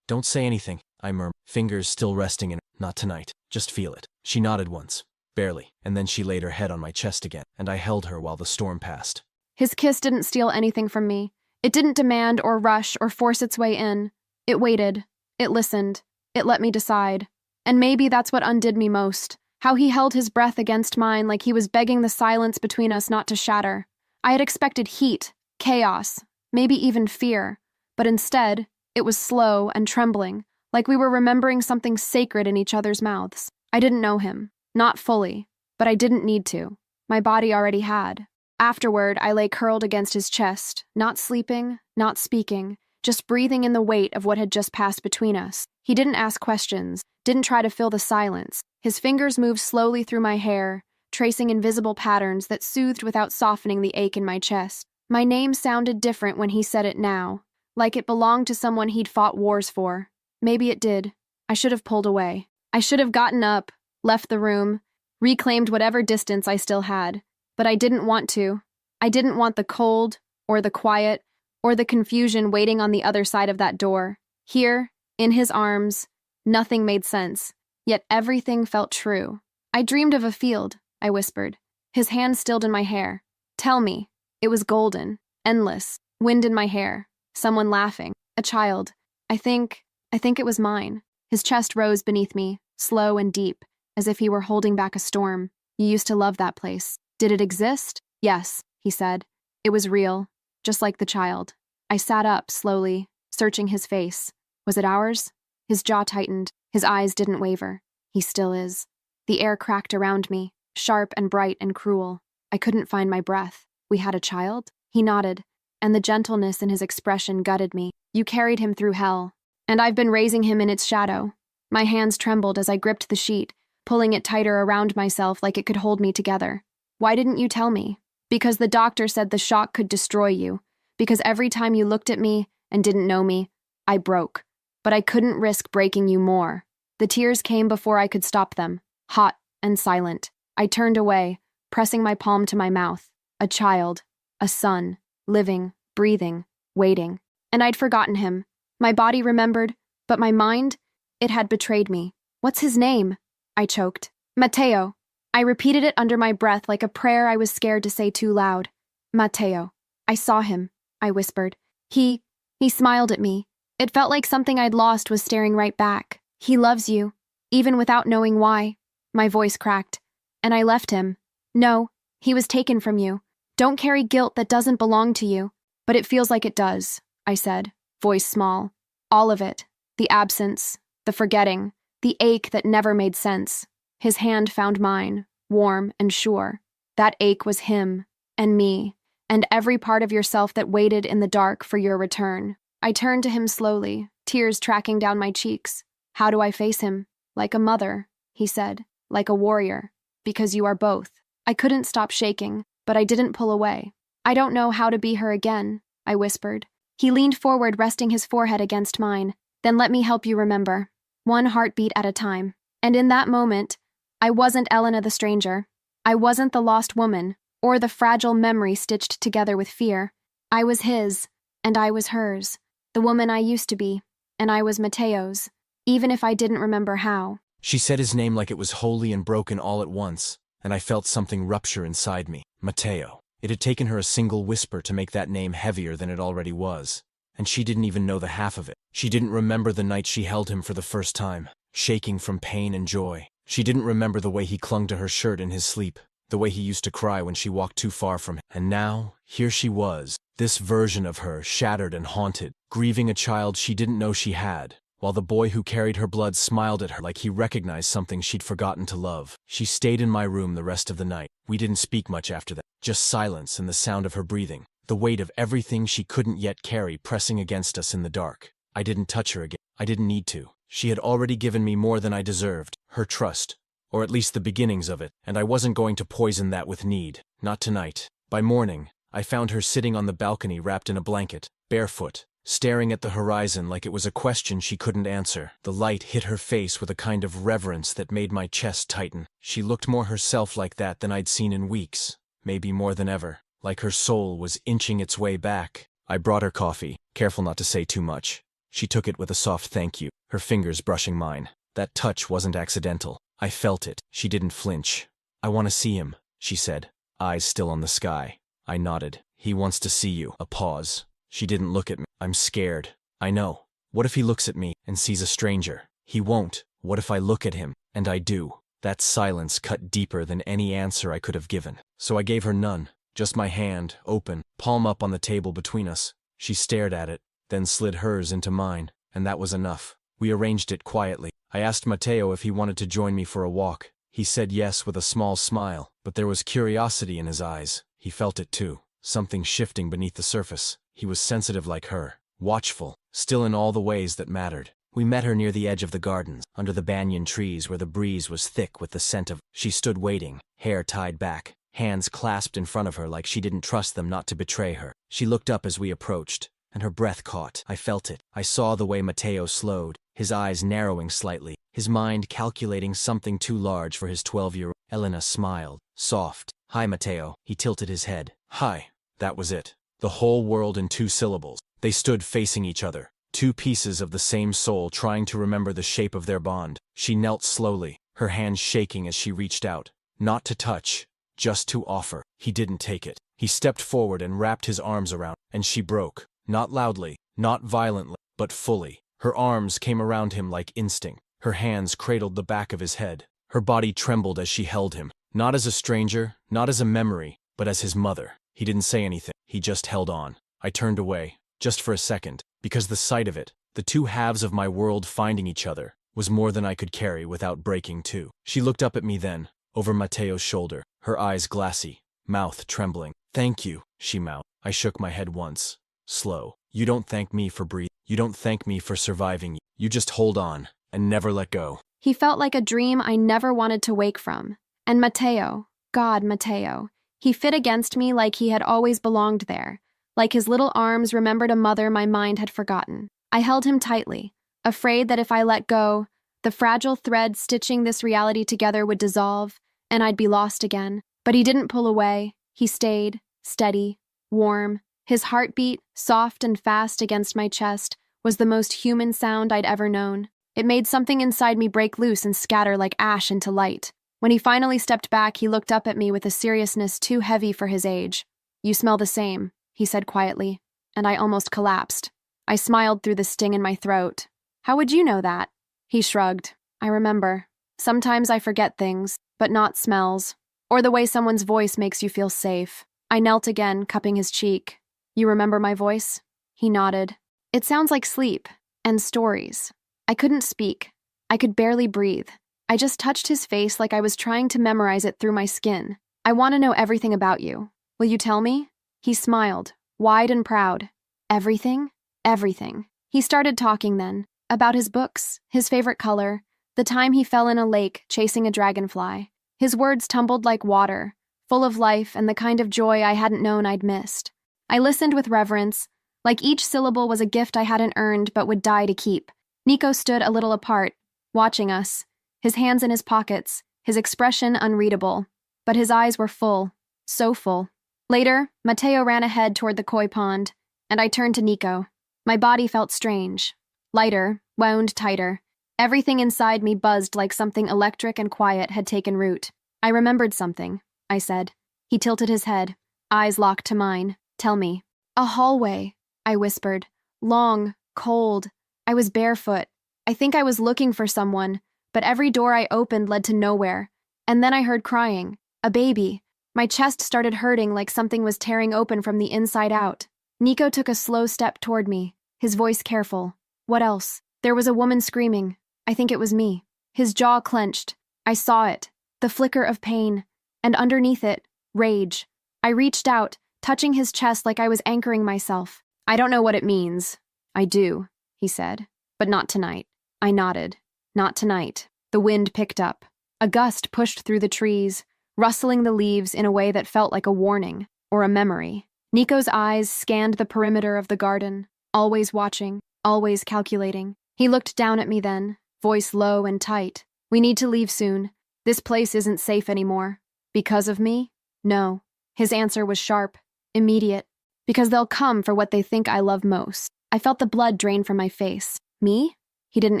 Don't say anything, I murmured, fingers still resting in her. Not tonight. Just feel it. She nodded once, barely, and then she laid her head on my chest again, and I held her while the storm passed. His kiss didn't steal anything from me. It didn't demand or rush or force its way in. It waited. It listened. It let me decide. And maybe that's what undid me most. How he held his breath against mine like he was begging the silence between us not to shatter. I had expected heat, chaos, maybe even fear. But instead, it was slow and trembling, like we were remembering something sacred in each other's mouths. I didn't know him. Not fully. But I didn't need to. My body already had. Afterward, I lay curled against his chest, not sleeping, not speaking, just breathing in the weight of what had just passed between us. He didn't ask questions, didn't try to fill the silence. His fingers moved slowly through my hair, tracing invisible patterns that soothed without softening the ache in my chest. My name sounded different when he said it now, like it belonged to someone he'd fought wars for. Maybe it did. I should have pulled away. I should have gotten up, left the room, reclaimed whatever distance I still had. But I didn't want to. I didn't want the cold, or the quiet, or the confusion waiting on the other side of that door. Here, in his arms, nothing made sense, yet everything felt true. I dreamed of a field, I whispered, his hand stilled in my hair. Tell me. It was golden, endless, wind in my hair, someone laughing, a child. I think it was mine. His chest rose beneath me, slow and deep, as if he were holding back a storm. You used to love that place. Did it exist? Yes, he said. It was real, just like the child. I sat up, slowly, searching his face. Was it ours? His jaw tightened. His eyes didn't waver. He still is. The air cracked around me, sharp and bright and cruel. I couldn't find my breath. We had a child? He nodded, and the gentleness in his expression gutted me. You carried him through hell, and I've been raising him in its shadow. My hands trembled as I gripped the sheet, pulling it tighter around myself like it could hold me together. Why didn't you tell me? Because the doctor said the shock could destroy you. Because every time you looked at me and didn't know me, I broke. But I couldn't risk breaking you more. The tears came before I could stop them, hot and silent. I turned away, pressing my palm to my mouth. A child, a son, living, breathing, waiting. And I'd forgotten him. My body remembered, but my mind, it had betrayed me. What's his name? I choked. Matteo. I repeated it under my breath like a prayer I was scared to say too loud. Matteo. I saw him, I whispered. He smiled at me. It felt like something I'd lost was staring right back. He loves you, even without knowing why. My voice cracked. And I left him. No, he was taken from you. Don't carry guilt that doesn't belong to you. But it feels like it does, I said, voice small. All of it. The absence, the forgetting, the ache that never made sense. His hand found mine, warm and sure. That ache was him, and me, and every part of yourself that waited in the dark for your return. I turned to him slowly, tears tracking down my cheeks. How do I face him? Like a mother, he said, like a warrior. Because you are both. I couldn't stop shaking, but I didn't pull away. I don't know how to be her again, I whispered. He leaned forward, resting his forehead against mine. Then let me help you remember. One heartbeat at a time. And in that moment, I wasn't Elena the stranger. I wasn't the lost woman, or the fragile memory stitched together with fear. I was his, and I was hers. The woman I used to be, and I was Matteo's, even if I didn't remember how. She said his name like it was holy and broken all at once, and I felt something rupture inside me. Matteo. It had taken her a single whisper to make that name heavier than it already was, and she didn't even know the half of it. She didn't remember the night she held him for the first time, shaking from pain and joy. She didn't remember the way he clung to her shirt in his sleep, the way he used to cry when she walked too far from him. And now, here she was, This version of her, shattered and haunted, grieving a child she didn't know she had, while the boy who carried her blood smiled at her like he recognized something she'd forgotten to love. She stayed in my room the rest of the night. We didn't speak much after that, just silence and the sound of her breathing, the weight of everything she couldn't yet carry pressing against us in the dark. I didn't touch her again. I didn't need to. She had already given me more than I deserved, her trust, or at least the beginnings of it, and I wasn't going to poison that with need. Not tonight. By morning, I found her sitting on the balcony wrapped in a blanket, barefoot, staring at the horizon like it was a question she couldn't answer. The light hit her face with a kind of reverence that made my chest tighten. She looked more herself like that than I'd seen in weeks, maybe more than ever, like her soul was inching its way back. I brought her coffee, careful not to say too much. She took it with a soft thank you, her fingers brushing mine. That touch wasn't accidental. I felt it. She didn't flinch. "I want to see him," she said, eyes still on the sky. I nodded. "He wants to see you." A pause. She didn't look at me. "I'm scared." "I know. What if he looks at me and sees a stranger?" "He won't." "What if I look at him, and I do?" That silence cut deeper than any answer I could have given. So I gave her none, just my hand, open, palm up on the table between us. She stared at it, then slid hers into mine, and that was enough. We arranged it quietly. I asked Matteo if he wanted to join me for a walk. He said yes with a small smile, but there was curiosity in his eyes. He felt it too, something shifting beneath the surface. He was sensitive like her, watchful, still in all the ways that mattered. We met her near the edge of the gardens, under the banyan trees where the breeze was thick with the scent of. She stood waiting, hair tied back, hands clasped in front of her like she didn't trust them not to betray her. She looked up as we approached, and her breath caught. I felt it. I saw the way Matteo slowed, his eyes narrowing slightly, his mind calculating something too large for his 12-year-old. Elena smiled, soft. "Hi, Matteo." He tilted his head. "Hi." That was it. The whole world in 2 syllables. They stood facing each other, 2 pieces of the same soul trying to remember the shape of their bond. She knelt slowly, her hands shaking as she reached out. Not to touch, just to offer. He didn't take it. He stepped forward and wrapped his arms around, and she broke. Not loudly, not violently, but fully. Her arms came around him like instinct. Her hands cradled the back of his head. Her body trembled as she held him. Not as a stranger, not as a memory, but as his mother. He didn't say anything. He just held on. I turned away, just for a second, because the sight of it, the 2 halves of my world finding each other, was more than I could carry without breaking too. She looked up at me then, over Matteo's shoulder, her eyes glassy, mouth trembling. "Thank you," she mouthed. I shook my head once. Slow. "You don't thank me for breathing. You don't thank me for surviving. You just hold on, and never let go." He felt like a dream I never wanted to wake from. And Matteo, God, Matteo, he fit against me like he had always belonged there, like his little arms remembered a mother my mind had forgotten. I held him tightly, afraid that if I let go, the fragile thread stitching this reality together would dissolve, and I'd be lost again. But he didn't pull away. He stayed, steady, warm. His heartbeat, soft and fast against my chest, was the most human sound I'd ever known. It made something inside me break loose and scatter like ash into light. When he finally stepped back, he looked up at me with a seriousness too heavy for his age. "You smell the same," he said quietly, and I almost collapsed. I smiled through the sting in my throat. "How would you know that?" He shrugged. "I remember. Sometimes I forget things, but not smells, or the way someone's voice makes you feel safe." I knelt again, cupping his cheek. "You remember my voice?" He nodded. "It sounds like sleep and stories." I couldn't speak. I could barely breathe. I just touched his face like I was trying to memorize it through my skin. "I want to know everything about you. Will you tell me?" He smiled, wide and proud. "Everything? Everything." He started talking then, about his books, his favorite color, the time he fell in a lake chasing a dragonfly. His words tumbled like water, full of life and the kind of joy I hadn't known I'd missed. I listened with reverence, like each syllable was a gift I hadn't earned but would die to keep. Nico stood a little apart, watching us, his hands in his pockets, his expression unreadable. But his eyes were full, so full. Later, Matteo ran ahead toward the koi pond, and I turned to Nico. My body felt strange, lighter, wound tighter. Everything inside me buzzed like something electric and quiet had taken root. "I remembered something," I said. He tilted his head, eyes locked to mine. "Tell me." "A hallway," I whispered. "Long, cold. I was barefoot. I think I was looking for someone, but every door I opened led to nowhere. And then I heard crying. A baby. My chest started hurting like something was tearing open from the inside out." Nico took a slow step toward me, his voice careful. What else? There was a woman screaming. I think it was me. His jaw clenched. I saw it. The flicker of pain. And underneath it, rage. I reached out, touching his chest like I was anchoring myself. I don't know what it means. I do, he said. But not tonight. I nodded. Not tonight. The wind picked up. A gust pushed through the trees, rustling the leaves in a way that felt like a warning, or a memory. Nico's eyes scanned the perimeter of the garden, always watching, always calculating. He looked down at me then, voice low and tight. We need to leave soon. This place isn't safe anymore. Because of me? No. His answer was sharp, immediate. Because they'll come for what they think I love most. I felt the blood drain from my face. Me? He didn't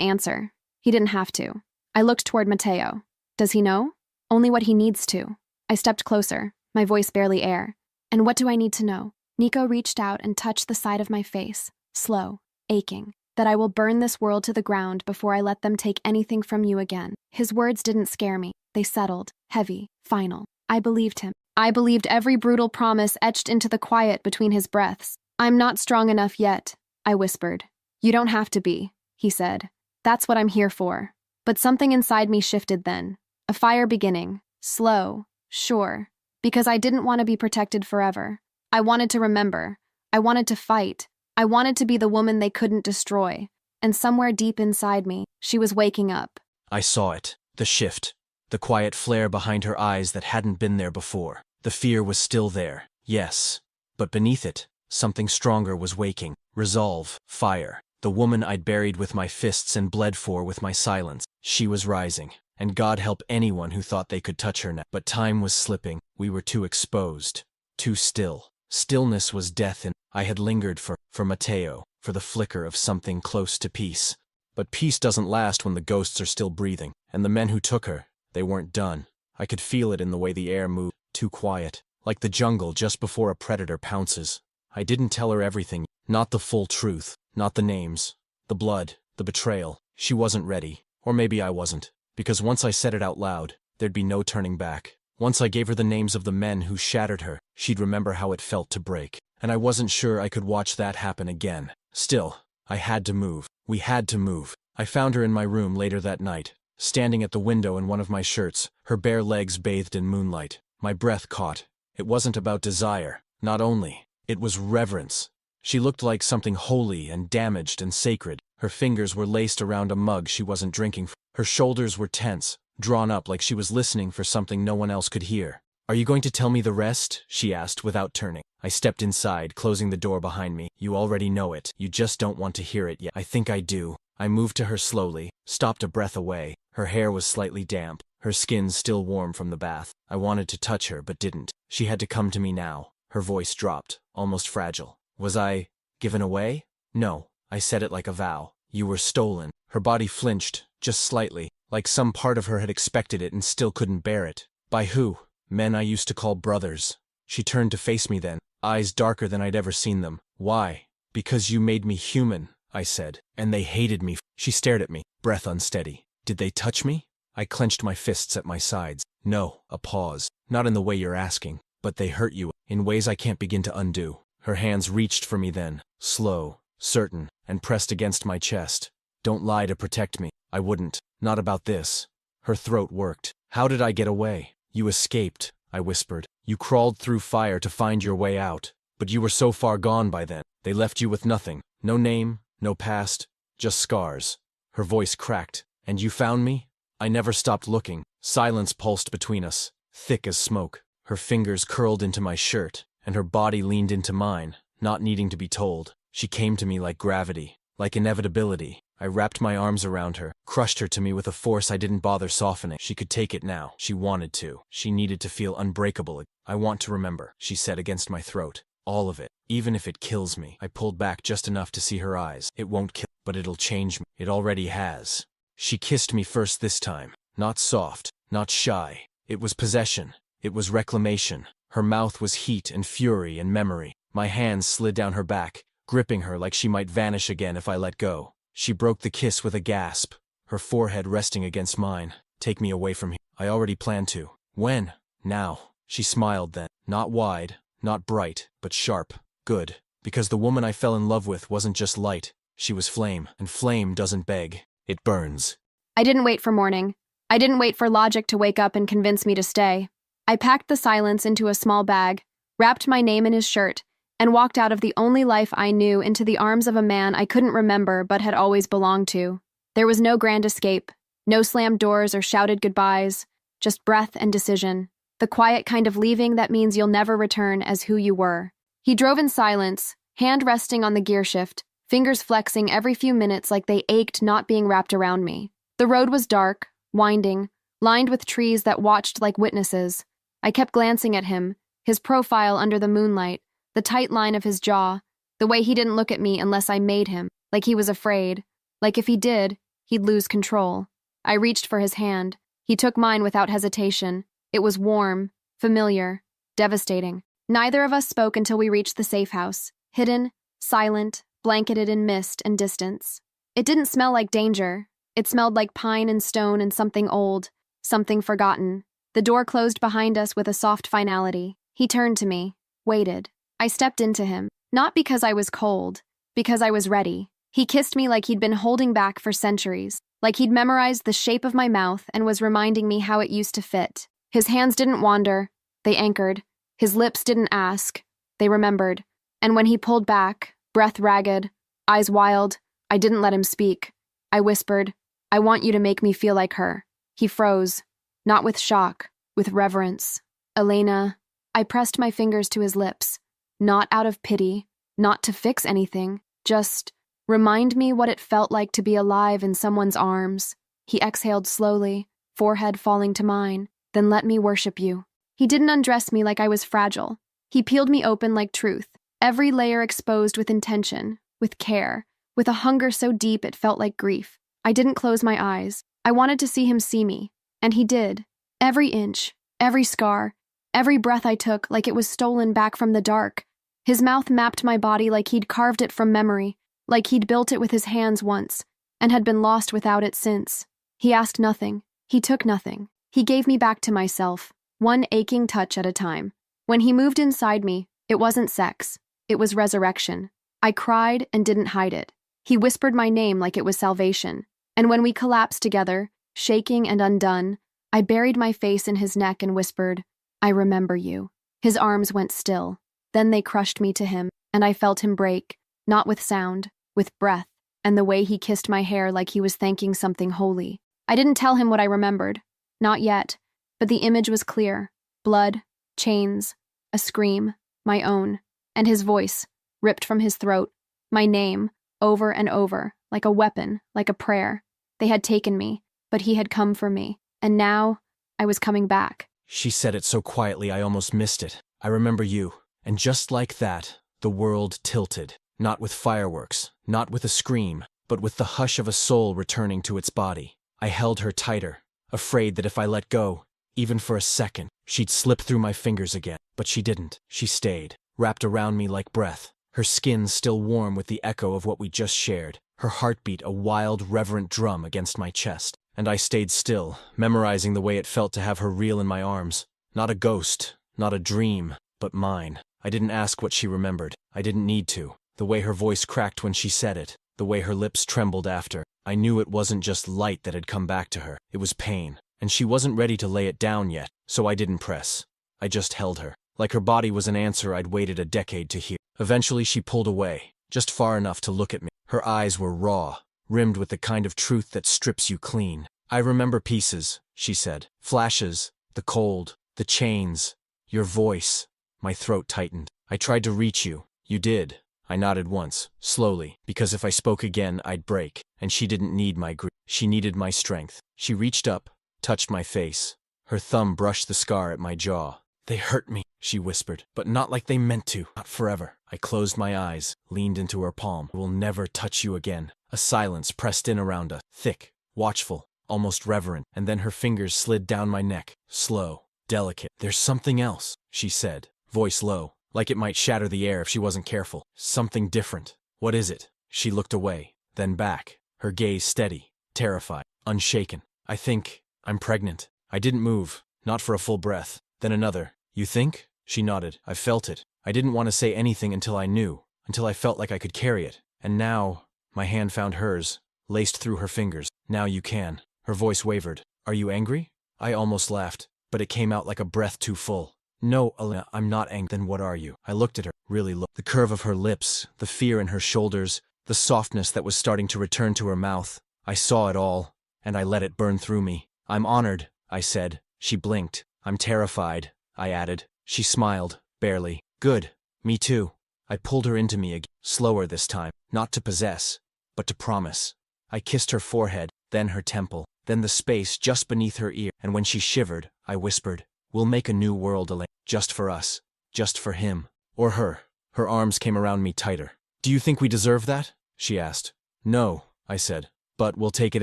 answer. He didn't have to. I looked toward Mateo. Does he know? Only what he needs to. I stepped closer, my voice barely air. And what do I need to know? Nico reached out and touched the side of my face, slow, aching. That I will burn this world to the ground before I let them take anything from you again. His words didn't scare me. They settled, heavy, final. I believed him. I believed every brutal promise etched into the quiet between his breaths. I'm not strong enough yet, I whispered. You don't have to be, he said. That's what I'm here for. But something inside me shifted then. A fire beginning, slow, sure, because I didn't want to be protected forever. I wanted to remember. I wanted to fight. I wanted to be the woman they couldn't destroy. And somewhere deep inside me, she was waking up. I saw it. The shift. The quiet flare behind her eyes that hadn't been there before. The fear was still there, yes. But beneath it, something stronger was waking. Resolve, fire. The woman I'd buried with my fists and bled for with my silence. She was rising. And God help anyone who thought they could touch her now. But time was slipping. We were too exposed. Too still. Stillness was death, and I had lingered for Mateo, for the flicker of something close to peace. But peace doesn't last when the ghosts are still breathing. And the men who took her, they weren't done. I could feel it in the way the air moved, too quiet, like the jungle just before a predator pounces. I didn't tell her everything, not the full truth, not the names, the blood, the betrayal. She wasn't ready, or maybe I wasn't. Because once I said it out loud, there'd be no turning back. Once I gave her the names of the men who shattered her, she'd remember how it felt to break. And I wasn't sure I could watch that happen again. Still, I had to move. We had to move. I found her in my room later that night, standing at the window in one of my shirts, her bare legs bathed in moonlight. My breath caught. It wasn't about desire, not only. It was reverence. She looked like something holy and damaged and sacred. Her fingers were laced around a mug she wasn't drinking from. Her shoulders were tense, drawn up like she was listening for something no one else could hear. Are you going to tell me the rest? She asked without turning. I stepped inside, closing the door behind me. You already know it. You just don't want to hear it yet. I think I do. I moved to her slowly, stopped a breath away. Her hair was slightly damp, her skin still warm from the bath. I wanted to touch her, but didn't. She had to come to me now. Her voice dropped, almost fragile. Was I given away? No. I said it like a vow. You were stolen. Her body flinched, just slightly, like some part of her had expected it and still couldn't bear it. By who? Men I used to call brothers. She turned to face me then, eyes darker than I'd ever seen them. Why? Because you made me human, I said. And they hated me. She stared at me, breath unsteady. Did they touch me? I clenched my fists at my sides. No. A pause. Not in the way you're asking. But they hurt you, in ways I can't begin to undo. Her hands reached for me then, slow, certain, and pressed against my chest. Don't lie to protect me. I wouldn't. Not about this. Her throat worked. How did I get away? You escaped, I whispered. You crawled through fire to find your way out. But you were so far gone by then. They left you with nothing. No name, no past, just scars. Her voice cracked. And you found me? I never stopped looking. Silence pulsed between us, thick as smoke. Her fingers curled into my shirt, and her body leaned into mine, not needing to be told. She came to me like gravity, like inevitability. I wrapped my arms around her, crushed her to me with a force I didn't bother softening. She could take it now. She wanted to. She needed to feel unbreakable. I want to remember, she said against my throat. All of it. Even if it kills me. I pulled back just enough to see her eyes. It won't kill, but it'll change me. It already has. She kissed me first this time. Not soft, not shy. It was possession. It was reclamation. Her mouth was heat and fury and memory. My hands slid down her back, gripping her like she might vanish again if I let go. She broke the kiss with a gasp, her forehead resting against mine. Take me away from here. I already planned to. When? Now. She smiled then. Not wide, not bright, but sharp. Good. Because the woman I fell in love with wasn't just light, she was flame, and flame doesn't beg, it burns. I didn't wait for morning. I didn't wait for logic to wake up and convince me to stay. I packed the silence into a small bag, wrapped my name in his shirt, and walked out of the only life I knew into the arms of a man I couldn't remember but had always belonged to. There was no grand escape, no slammed doors or shouted goodbyes, just breath and decision. The quiet kind of leaving that means you'll never return as who you were. He drove in silence, hand resting on the gear shift, fingers flexing every few minutes like they ached not being wrapped around me. The road was dark, winding, lined with trees that watched like witnesses. I kept glancing at him, his profile under the moonlight, the tight line of his jaw, the way he didn't look at me unless I made him, like he was afraid, like if he did, he'd lose control. I reached for his hand. He took mine without hesitation. It was warm, familiar, devastating. Neither of us spoke until we reached the safe house, hidden, silent, blanketed in mist and distance. It didn't smell like danger. It smelled like pine and stone and something old, something forgotten. The door closed behind us with a soft finality. He turned to me, waited. I stepped into him, not because I was cold, because I was ready. He kissed me like he'd been holding back for centuries, like he'd memorized the shape of my mouth and was reminding me how it used to fit. His hands didn't wander, they anchored. His lips didn't ask, they remembered. And when he pulled back, breath ragged, eyes wild, I didn't let him speak. I whispered, "I want you to make me feel like her." He froze, not with shock, with reverence. "Elena," I pressed my fingers to his lips, not out of pity, not to fix anything, just remind me what it felt like to be alive in someone's arms. He exhaled slowly, forehead falling to mine. "Then let me worship you." He didn't undress me like I was fragile. He peeled me open like truth, every layer exposed with intention, with care, with a hunger so deep it felt like grief. I didn't close my eyes. I wanted to see him see me, and he did. Every inch, every scar, every breath I took like it was stolen back from the dark. His mouth mapped my body like he'd carved it from memory, like he'd built it with his hands once, and had been lost without it since. He asked nothing. He took nothing. He gave me back to myself, one aching touch at a time. When he moved inside me, it wasn't sex. It was resurrection. I cried and didn't hide it. He whispered my name like it was salvation. And when we collapsed together, shaking and undone, I buried my face in his neck and whispered, "I remember you." His arms went still. Then they crushed me to him, and I felt him break, not with sound, with breath, and the way he kissed my hair like he was thanking something holy. I didn't tell him what I remembered. Not yet, but the image was clear. Blood, chains, a scream, my own, and his voice, ripped from his throat, my name, over and over, like a weapon, like a prayer. They had taken me, but he had come for me, and now I was coming back. She said it so quietly I almost missed it. "I remember you." And just like that, the world tilted. Not with fireworks, not with a scream, but with the hush of a soul returning to its body. I held her tighter, afraid that if I let go, even for a second, she'd slip through my fingers again. But she didn't. She stayed, wrapped around me like breath, her skin still warm with the echo of what we just shared, her heartbeat a wild, reverent drum against my chest. And I stayed still, memorizing the way it felt to have her reel in my arms. Not a ghost, not a dream, but mine. I didn't ask what she remembered. I didn't need to. The way her voice cracked when she said it, the way her lips trembled after, I knew it wasn't just light that had come back to her. It was pain, and she wasn't ready to lay it down yet, so I didn't press. I just held her, like her body was an answer I'd waited a decade to hear. Eventually she pulled away, just far enough to look at me. Her eyes were raw, rimmed with the kind of truth that strips you clean. "I remember pieces," she said. "Flashes, the cold, the chains, your voice." My throat tightened. "I tried to reach you. You did." I nodded once, slowly, because if I spoke again, I'd break, and she didn't need my grief. She needed my strength. She reached up, touched my face. Her thumb brushed the scar at my jaw. "They hurt me," she whispered, "but not like they meant to. Not forever." I closed my eyes, leaned into her palm. "I will never touch you again." A silence pressed in around us, thick, watchful, almost reverent, and then her fingers slid down my neck, slow, delicate. "There's something else," she said, voice low, like it might shatter the air if she wasn't careful. "Something different." "What is it?" She looked away, then back, her gaze steady, terrified, unshaken. "I think I'm pregnant." I didn't move, not for a full breath. Then another. "You think?" She nodded. "I felt it. I didn't want to say anything until I knew. until I felt like I could carry it. And now, my hand found hers, laced through her fingers. Now you can. Her voice wavered. Are you angry? I almost laughed, but it came out like a breath too full. No, Elena, I'm not angry. Then what are you? I looked at her, really looked. The curve of her lips, the fear in her shoulders, the softness that was starting to return to her mouth. I saw it all, and I let it burn through me. I'm honored, I said. She blinked. I'm terrified, I added. She smiled, barely. Good. Me too. I pulled her into me again, slower this time, not to possess, but to promise. I kissed her forehead, then her temple, then the space just beneath her ear, and when she shivered, I whispered, we'll make a new world, Elaine, just for us, just for him, or her. Her arms came around me tighter. Do you think we deserve that? She asked. No, I said, but we'll take it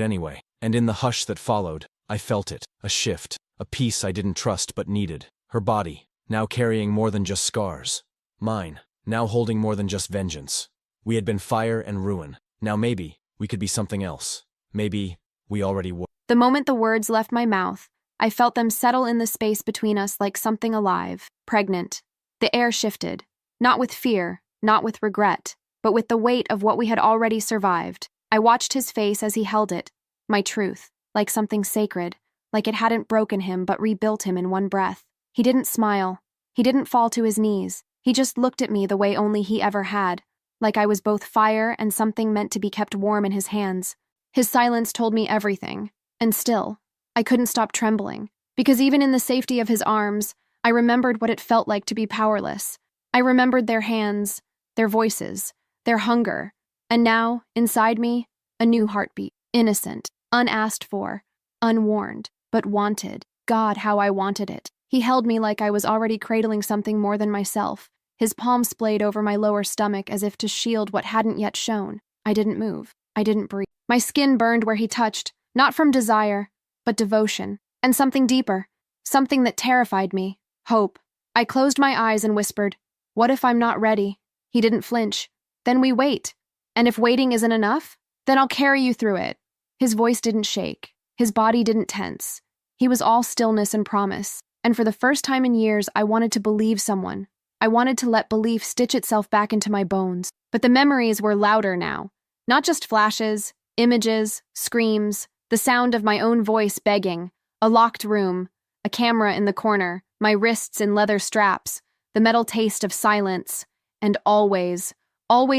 anyway. And in the hush that followed, I felt it, a shift, a peace I didn't trust but needed. Her body, now carrying more than just scars. Mine, now holding more than just vengeance. We had been fire and ruin. Now maybe we could be something else. Maybe we already were. The moment the words left my mouth, I felt them settle in the space between us like something alive, pregnant. The air shifted, not with fear, not with regret, but with the weight of what we had already survived. I watched his face as he held it, my truth, like something sacred, like it hadn't broken him but rebuilt him in one breath. He didn't smile. He didn't fall to his knees. He just looked at me the way only he ever had, like I was both fire and something meant to be kept warm in his hands. His silence told me everything, and still, I couldn't stop trembling, because even in the safety of his arms, I remembered what it felt like to be powerless. I remembered their hands, their voices, their hunger, and now, inside me, a new heartbeat, innocent, unasked for, unwarned, but wanted. God, how I wanted it. He held me like I was already cradling something more than myself, his palm splayed over my lower stomach as if to shield what hadn't yet shown. I didn't move. I didn't breathe. My skin burned where he touched, not from desire, but devotion, and something deeper, something that terrified me, hope. I closed my eyes and whispered, what if I'm not ready? He didn't flinch. Then we wait. And if waiting isn't enough, then I'll carry you through it. His voice didn't shake. His body didn't tense. He was all stillness and promise. And for the first time in years, I wanted to believe someone. I wanted to let belief stitch itself back into my bones. But the memories were louder now. Not just flashes, images, screams, the sound of my own voice begging, a locked room, a camera in the corner, my wrists in leather straps, the metal taste of silence, and always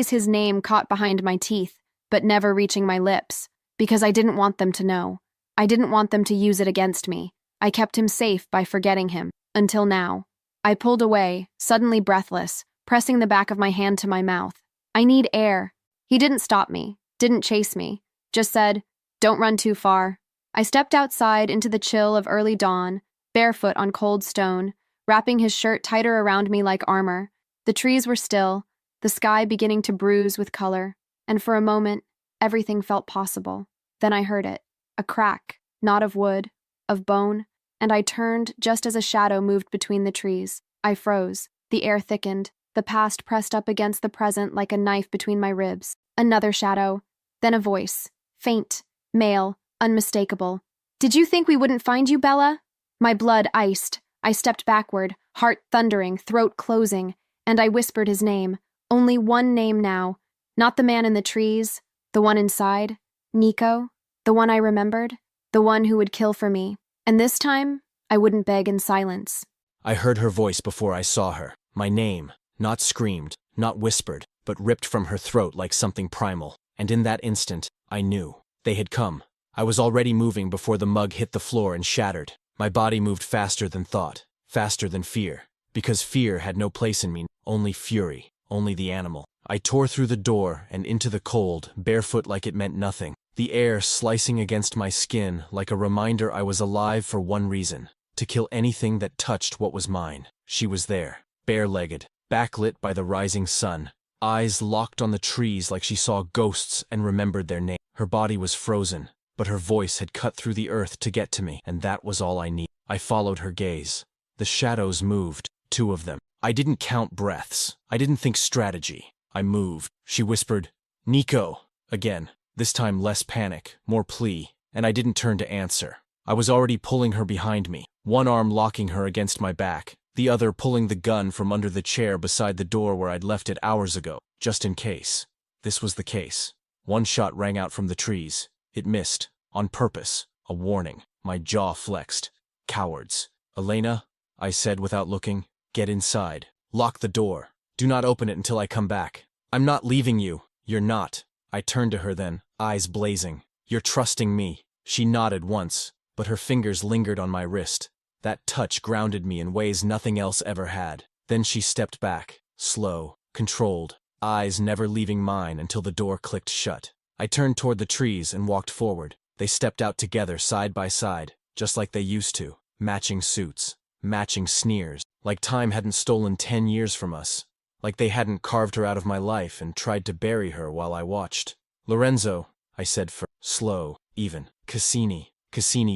his name caught behind my teeth, but never reaching my lips, because I didn't want them to know. I didn't want them to use it against me. I kept him safe by forgetting him, until now. I pulled away, suddenly breathless, pressing the back of my hand to my mouth. I need air. He didn't stop me, didn't chase me, just said, don't run too far. I stepped outside into the chill of early dawn, barefoot on cold stone, wrapping his shirt tighter around me like armor. The trees were still, the sky beginning to bruise with color, and for a moment, everything felt possible. Then I heard it, a crack, not of wood, of bone, and I turned just as a shadow moved between the trees. I froze. The air thickened. The past pressed up against the present like a knife between my ribs. Another shadow. Then a voice. Faint. Male. Unmistakable. Did you think we wouldn't find you, Bella? My blood iced. I stepped backward, heart thundering, throat closing, and I whispered his name. Only one name now. Not the man in the trees. The one inside. Nico. The one I remembered. The one who would kill for me. And this time, I wouldn't beg in silence. I heard her voice before I saw her. My name, not screamed, not whispered, but ripped from her throat like something primal. And in that instant, I knew. They had come. I was already moving before the mug hit the floor and shattered. My body moved faster than thought, faster than fear. Because fear had no place in me, only fury, only the animal. I tore through the door and into the cold, barefoot like it meant nothing. The air slicing against my skin like a reminder I was alive for one reason, to kill anything that touched what was mine. She was there, bare-legged, backlit by the rising sun, eyes locked on the trees like she saw ghosts and remembered their name. Her body was frozen, but her voice had cut through the earth to get to me, and that was all I needed. I followed her gaze. The shadows moved, 2 of them. I didn't count breaths. I didn't think strategy. I moved. She whispered, Nico, again. This time less panic, more plea, and I didn't turn to answer. I was already pulling her behind me, one arm locking her against my back, the other pulling the gun from under the chair beside the door where I'd left it hours ago, just in case. This was the case. One shot rang out from the trees. It missed, on purpose, a warning. My jaw flexed. Cowards. Elena, I said without looking, get inside. Lock the door. Do not open it until I come back. I'm not leaving you. You're not. I turned to her then, eyes blazing. You're trusting me. She nodded once, but her fingers lingered on my wrist. That touch grounded me in ways nothing else ever had. Then she stepped back, slow, controlled, eyes never leaving mine until the door clicked shut. I turned toward the trees and walked forward. They stepped out together side by side, just like they used to. Matching suits, matching sneers, like time hadn't stolen 10 years from us. Like they hadn't carved her out of my life and tried to bury her while I watched. Lorenzo, I said slow, even. Cassini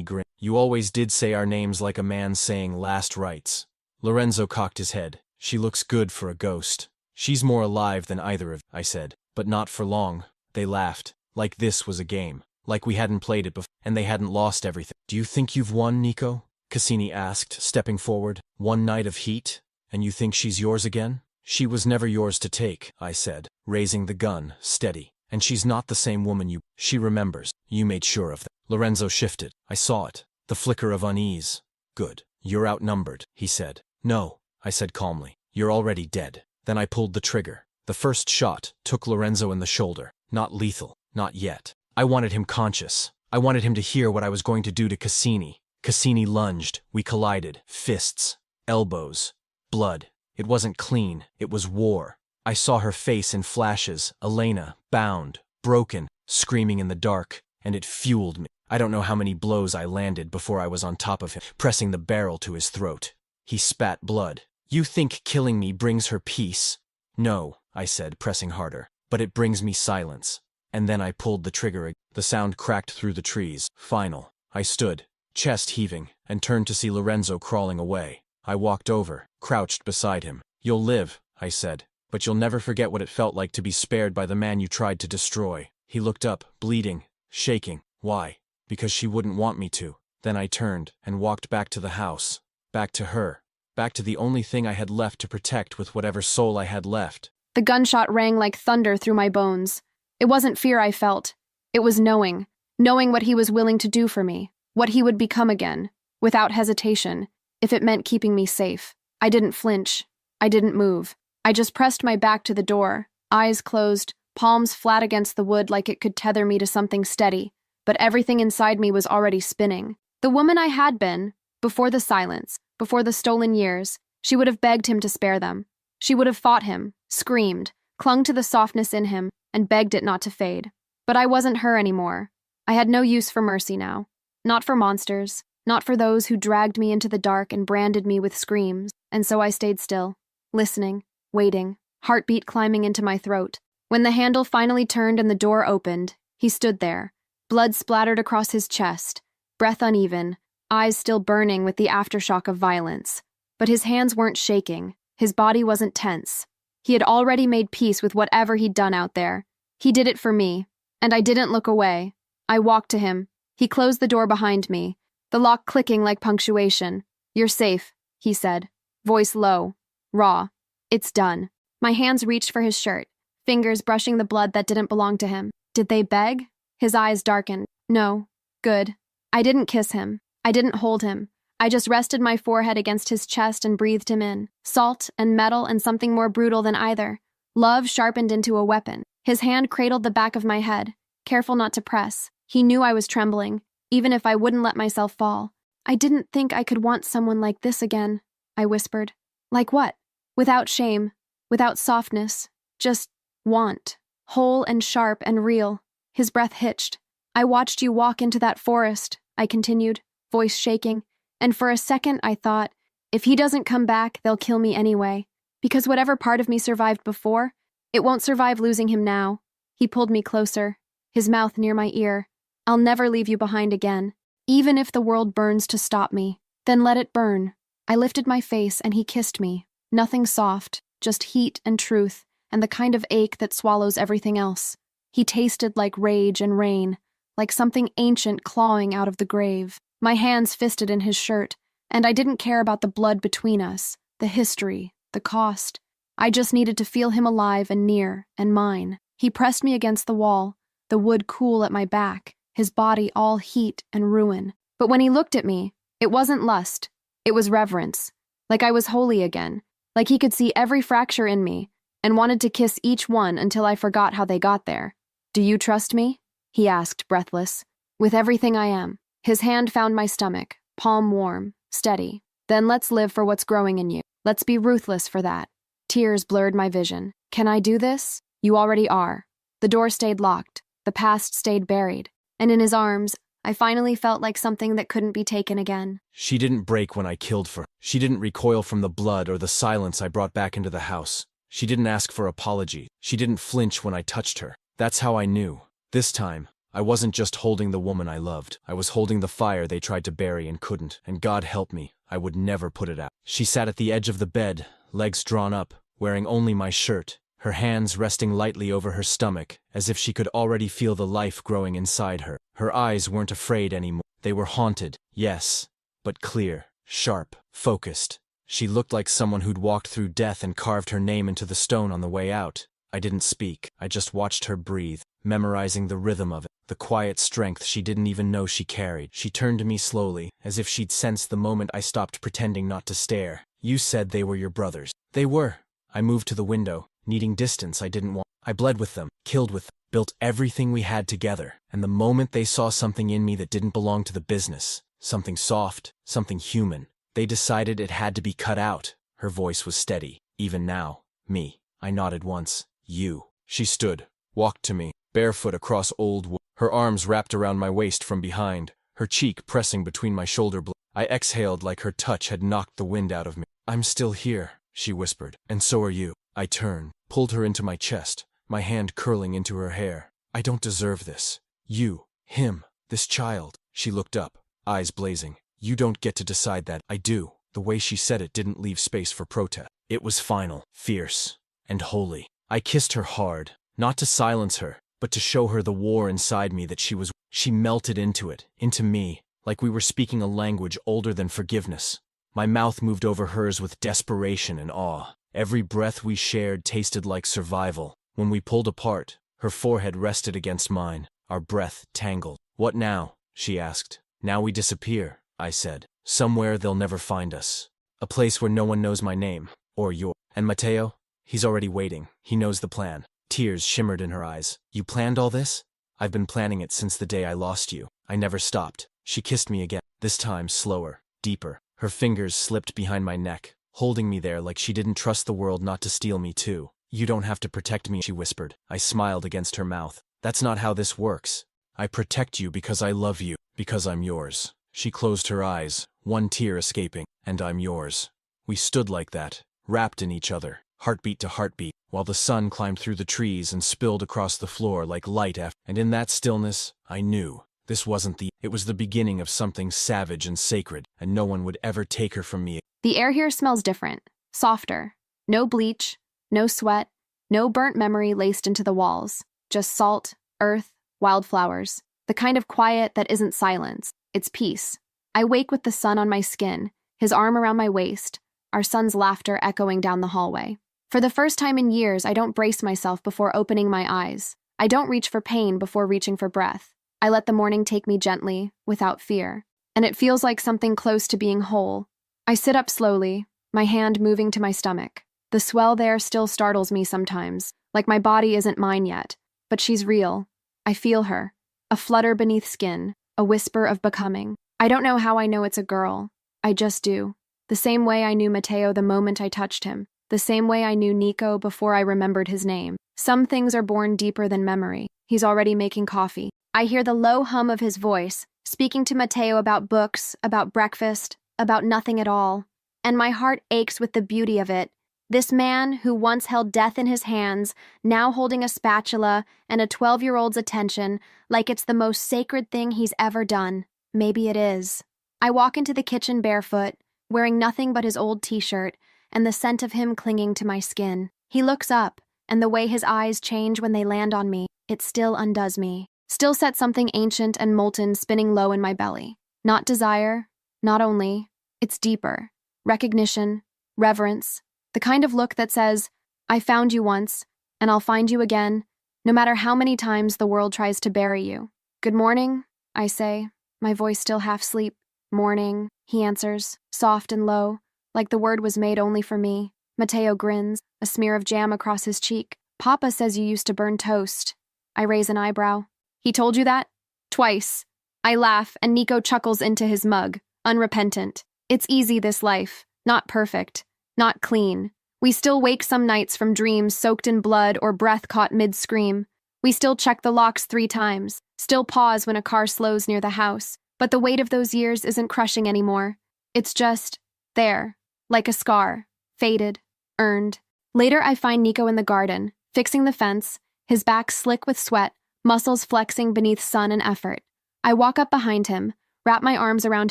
grinned. You always did say our names like a man saying last rites. Lorenzo cocked his head. She looks good for a ghost. She's more alive than either of, I said. But not for long. They laughed. Like this was a game. Like we hadn't played it before, and they hadn't lost everything. Do you think you've won, Nico? Cassini asked, stepping forward. One night of heat, and you think she's yours again? She was never yours to take, I said, raising the gun, steady. And she's not the same woman you... She remembers. You made sure of that. Lorenzo shifted. I saw it. The flicker of unease. Good. You're outnumbered, he said. No, I said calmly. You're already dead. Then I pulled the trigger. The first shot took Lorenzo in the shoulder. Not lethal. Not yet. I wanted him conscious. I wanted him to hear what I was going to do to Cassini. Cassini lunged. We collided. Fists. Elbows. Blood. It wasn't clean. It was war. I saw her face in flashes. Elena, bound, broken, screaming in the dark, and it fueled me. I don't know how many blows I landed before I was on top of him, pressing the barrel to his throat. He spat blood. You think killing me brings her peace? No, I said, pressing harder. But it brings me silence. And then I pulled the trigger. The sound cracked through the trees. Final. I stood, chest heaving, and turned to see Lorenzo crawling away. I walked over, crouched beside him. You'll live, I said, but you'll never forget what it felt like to be spared by the man you tried to destroy. He looked up, bleeding, shaking. Why? Because she wouldn't want me to. Then I turned and walked back to the house. Back to her. Back to the only thing I had left to protect with whatever soul I had left. The gunshot rang like thunder through my bones. It wasn't fear I felt. It was knowing. Knowing what he was willing to do for me. What he would become again. Without hesitation. If it meant keeping me safe. I didn't flinch. I didn't move. I just pressed my back to the door. Eyes closed. Palms flat against the wood like it could tether me to something steady. But everything inside me was already spinning. The woman I had been, before the silence, before the stolen years, she would have begged him to spare them. She would have fought him, screamed, clung to the softness in him, and begged it not to fade. But I wasn't her anymore. I had no use for mercy now. Not for monsters, not for those who dragged me into the dark and branded me with screams. And so I stayed still, listening, waiting, heartbeat climbing into my throat. When the handle finally turned and the door opened, he stood there. Blood splattered across his chest, breath uneven, eyes still burning with the aftershock of violence. But his hands weren't shaking, his body wasn't tense. He had already made peace with whatever he'd done out there. He did it for me, and I didn't look away. I walked to him. He closed the door behind me, the lock clicking like punctuation. You're safe, he said, voice low, raw. It's done. My hands reached for his shirt, fingers brushing the blood that didn't belong to him. Did they beg? His eyes darkened. No. Good. I didn't kiss him. I didn't hold him. I just rested my forehead against his chest and breathed him in. Salt and metal and something more brutal than either. Love sharpened into a weapon. His hand cradled the back of my head, careful not to press. He knew I was trembling, even if I wouldn't let myself fall. I didn't think I could want someone like this again, I whispered. Like what? Without shame, without softness, just want. Whole and sharp and real. His breath hitched. I watched you walk into that forest, I continued, voice shaking, and for a second I thought, if he doesn't come back, they'll kill me anyway. Because whatever part of me survived before, it won't survive losing him now. He pulled me closer, his mouth near my ear. I'll never leave you behind again, even if the world burns to stop me. Then let it burn. I lifted my face and he kissed me. Nothing soft, just heat and truth, and the kind of ache that swallows everything else. He tasted like rage and rain, like something ancient clawing out of the grave. My hands fisted in his shirt, and I didn't care about the blood between us. the history, the cost. I just needed to feel him alive and near and mine. He pressed me against the wall, the wood cool at my back, his body all heat and ruin. But when he looked at me, it wasn't lust. It was reverence. Like I was holy again. Like he could see every fracture in me and wanted to kiss each one until I forgot how they got there. "Do you trust me?" he asked, breathless. "With everything I am." His hand found my stomach, palm warm, steady. "Then let's live for what's growing in you. Let's be ruthless for that." Tears blurred my vision. "Can I do this?" "You already are." The door stayed locked. The past stayed buried. And in his arms, I finally felt like something that couldn't be taken again. She didn't break when I killed for her. She didn't recoil from the blood or the silence I brought back into the house. She didn't ask for apology. She didn't flinch when I touched her. That's how I knew. This time, I wasn't just holding the woman I loved. I was holding the fire they tried to bury and couldn't. And God help me, I would never put it out. She sat at the edge of the bed, legs drawn up, wearing only my shirt, her hands resting lightly over her stomach, as if she could already feel the life growing inside her. Her eyes weren't afraid anymore. They were haunted, yes, but clear, sharp, focused. She looked like someone who'd walked through death and carved her name into the stone on the way out. I didn't speak. I just watched her breathe, memorizing the rhythm of it, the quiet strength she didn't even know she carried. She turned to me slowly, as if she'd sensed the moment I stopped pretending not to stare. "You said they were your brothers." "They were." I moved to the window, needing distance I didn't want. "I bled with them, killed with them, built everything we had together. And the moment they saw something in me that didn't belong to the business, something soft, something human, they decided it had to be cut out." Her voice was steady. "Even now, me." I nodded once. "You." She stood, walked to me, barefoot across old wood, her arms wrapped around my waist from behind, her cheek pressing between my shoulder blades. I exhaled like her touch had knocked the wind out of me. "I'm still here," she whispered. "And so are you." I turned, pulled her into my chest, my hand curling into her hair. "I don't deserve this. You, him, this child." She looked up, eyes blazing. "You don't get to decide that." "I do." The way she said it didn't leave space for protest. It was final, fierce, and holy. I kissed her hard, not to silence her, but to show her the war inside me that she was. She melted into it, into me, like we were speaking a language older than forgiveness. My mouth moved over hers with desperation and awe. Every breath we shared tasted like survival. When we pulled apart, her forehead rested against mine, our breath tangled. "What now?" she asked. "Now we disappear," I said. "Somewhere they'll never find us. A place where no one knows my name, or your. And Mateo? He's already waiting. He knows the plan." Tears shimmered in her eyes. "You planned all this?" "I've been planning it since the day I lost you. I never stopped." She kissed me again, this time slower, deeper. Her fingers slipped behind my neck, holding me there like she didn't trust the world not to steal me too. "You don't have to protect me," she whispered. I smiled against her mouth. "That's not how this works. I protect you because I love you, because I'm yours." She closed her eyes, one tear escaping. "And I'm yours." We stood like that, wrapped in each other, heartbeat to heartbeat, while the sun climbed through the trees and spilled across the floor like light after. And in that stillness, I knew this wasn't the. It was the beginning of something savage and sacred, and no one would ever take her from me. The air here smells different, softer. No bleach, no sweat, no burnt memory laced into the walls. Just salt, earth, wildflowers. The kind of quiet that isn't silence, it's peace. I wake with the sun on my skin, his arm around my waist, our son's laughter echoing down the hallway. For the first time in years, I don't brace myself before opening my eyes. I don't reach for pain before reaching for breath. I let the morning take me gently, without fear. And it feels like something close to being whole. I sit up slowly, my hand moving to my stomach. The swell there still startles me sometimes, like my body isn't mine yet. But she's real. I feel her. A flutter beneath skin, a whisper of becoming. I don't know how I know it's a girl. I just do. The same way I knew Mateo the moment I touched him. The same way I knew Nico before I remembered his name. Some things are born deeper than memory. He's already making coffee. I hear the low hum of his voice, speaking to Mateo about books, about breakfast, about nothing at all. And my heart aches with the beauty of it. This man, who once held death in his hands, now holding a spatula and a 12-year-old's attention, like it's the most sacred thing he's ever done. Maybe it is. I walk into the kitchen barefoot, wearing nothing but his old t-shirt, and the scent of him clinging to my skin. He looks up, and the way his eyes change when they land on me, it still undoes me. Still sets something ancient and molten spinning low in my belly. Not desire, not only. It's deeper. Recognition, reverence, the kind of look that says, I found you once, and I'll find you again, no matter how many times the world tries to bury you. Good morning, I say, my voice still half asleep. Morning, he answers, soft and low, like the word was made only for me. Mateo grins, a smear of jam across his cheek. Papa says you used to burn toast. I raise an eyebrow. He told you that? Twice. I laugh, and Nico chuckles into his mug, unrepentant. It's easy, this life. Not perfect. Not clean. We still wake some nights from dreams soaked in blood or breath caught mid-scream. We still check the locks 3 times, still pause when a car slows near the house. But the weight of those years isn't crushing anymore. It's just there, like a scar, faded, earned. Later, I find Nico in the garden, fixing the fence, his back slick with sweat, muscles flexing beneath sun and effort. I walk up behind him, wrap my arms around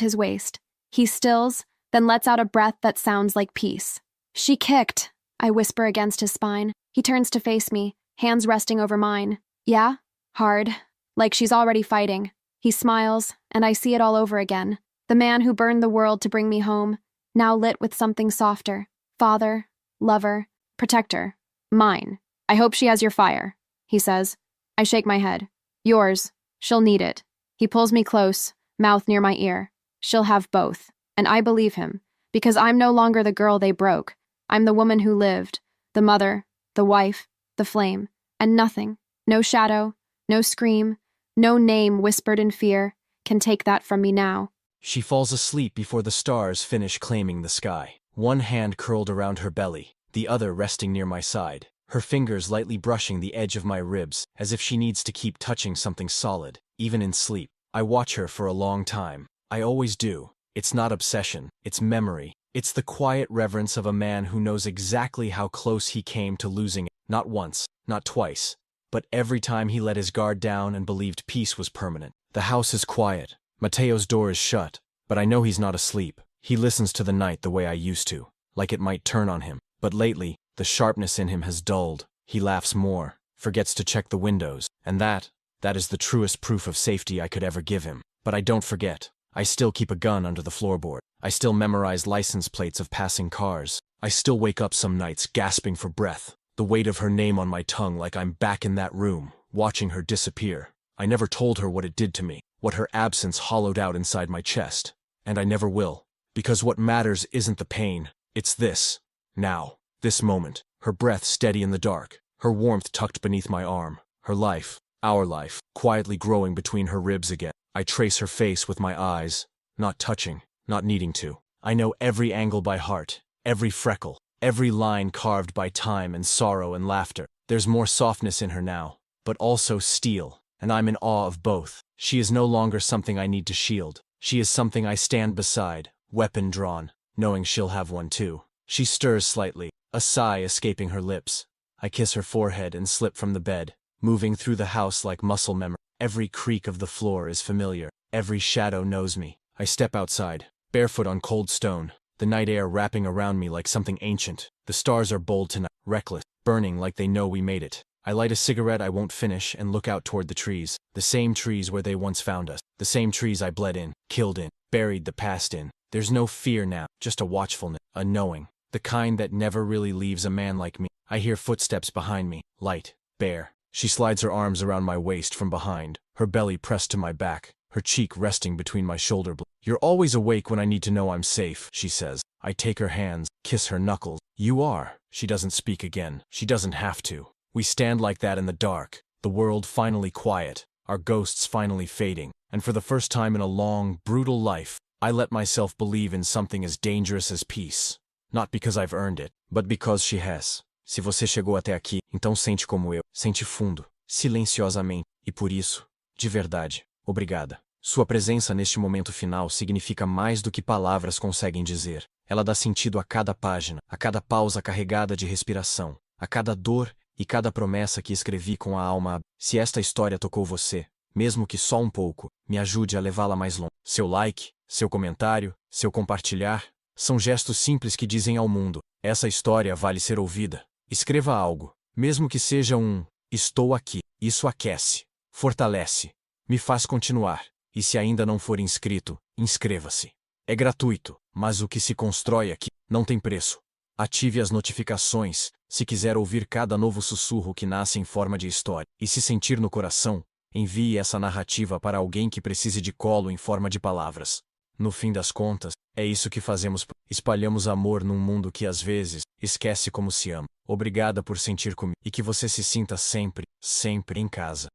his waist. He stills, then lets out a breath that sounds like peace. She kicked, I whisper against his spine. He turns to face me, hands resting over mine. Yeah? Hard. Like she's already fighting. He smiles, and I see it all over again. The man who burned the world to bring me home, now lit with something softer. Father, lover, protector. Mine. I hope she has your fire, he says. I shake my head. Yours. She'll need it. He pulls me close, mouth near my ear. She'll have both. And I believe him, because I'm no longer the girl they broke. I'm the woman who lived, the mother, the wife, the flame, and nothing, no shadow, no scream, no name whispered in fear, can take that from me now. She falls asleep before the stars finish claiming the sky. One hand curled around her belly, the other resting near my side, her fingers lightly brushing the edge of my ribs, as if she needs to keep touching something solid, even in sleep. I watch her for a long time. I always do. It's not obsession, it's memory. It's the quiet reverence of a man who knows exactly how close he came to losing it. Not once, not twice, but every time he let his guard down and believed peace was permanent. The house is quiet. Mateo's door is shut, but I know he's not asleep. He listens to the night the way I used to, like it might turn on him. But lately, the sharpness in him has dulled. He laughs more, forgets to check the windows, and that is the truest proof of safety I could ever give him. But I don't forget. I still keep a gun under the floorboard. I still memorize license plates of passing cars. I still wake up some nights gasping for breath, the weight of her name on my tongue like I'm back in that room, watching her disappear. I never told her what it did to me, what her absence hollowed out inside my chest. And I never will. Because what matters isn't the pain, it's this. Now. This moment. Her breath steady in the dark. Her warmth tucked beneath my arm. Her life, our life, quietly growing between her ribs again. I trace her face with my eyes, not touching, not needing to. I know every angle by heart, every freckle, every line carved by time and sorrow and laughter. There's more softness in her now, but also steel, and I'm in awe of both. She is no longer something I need to shield. She is something I stand beside, weapon drawn, knowing she'll have one too. She stirs slightly, a sigh escaping her lips. I kiss her forehead and slip from the bed, moving through the house like muscle memory. Every creak of the floor is familiar. Every shadow knows me. I step outside, barefoot on cold stone, the night air wrapping around me like something ancient. The stars are bold tonight, reckless, burning like they know we made it. I light a cigarette I won't finish and look out toward the trees. The same trees where they once found us. The same trees I bled in, killed in, buried the past in. There's no fear now, just a watchfulness, a knowing. The kind that never really leaves a man like me. I hear footsteps behind me, light, bare. She slides her arms around my waist from behind, her belly pressed to my back, her cheek resting between my shoulder blades. You're always awake when I need to know I'm safe, she says. I take her hands, kiss her knuckles. You are. She doesn't speak again. She doesn't have to. We stand like that in the dark, the world finally quiet, our ghosts finally fading, and for the first time in a long, brutal life, I let myself believe in something as dangerous as peace. Not because I've earned it, but because she has. Se você chegou até aqui, então sente como eu, sente fundo, silenciosamente, e por isso, de verdade, obrigada. Sua presença neste momento final significa mais do que palavras conseguem dizer. Ela dá sentido a cada página, a cada pausa carregada de respiração, a cada dor e cada promessa que escrevi com a alma. Se esta história tocou você, mesmo que só um pouco, me ajude a levá-la mais longe. Seu like, seu comentário, seu compartilhar, são gestos simples que dizem ao mundo, essa história vale ser ouvida. Escreva algo, mesmo que seja um estou aqui. Isso aquece, fortalece, me faz continuar. E se ainda não for inscrito, inscreva-se. É gratuito, mas o que se constrói aqui não tem preço. Ative as notificações, se quiser ouvir cada novo sussurro que nasce em forma de história. E se sentir no coração, envie essa narrativa para alguém que precise de colo em forma de palavras. No fim das contas, é isso que fazemos. Espalhamos amor num mundo que às vezes esquece como se ama. Obrigada por sentir comigo e que você se sinta sempre, sempre em casa.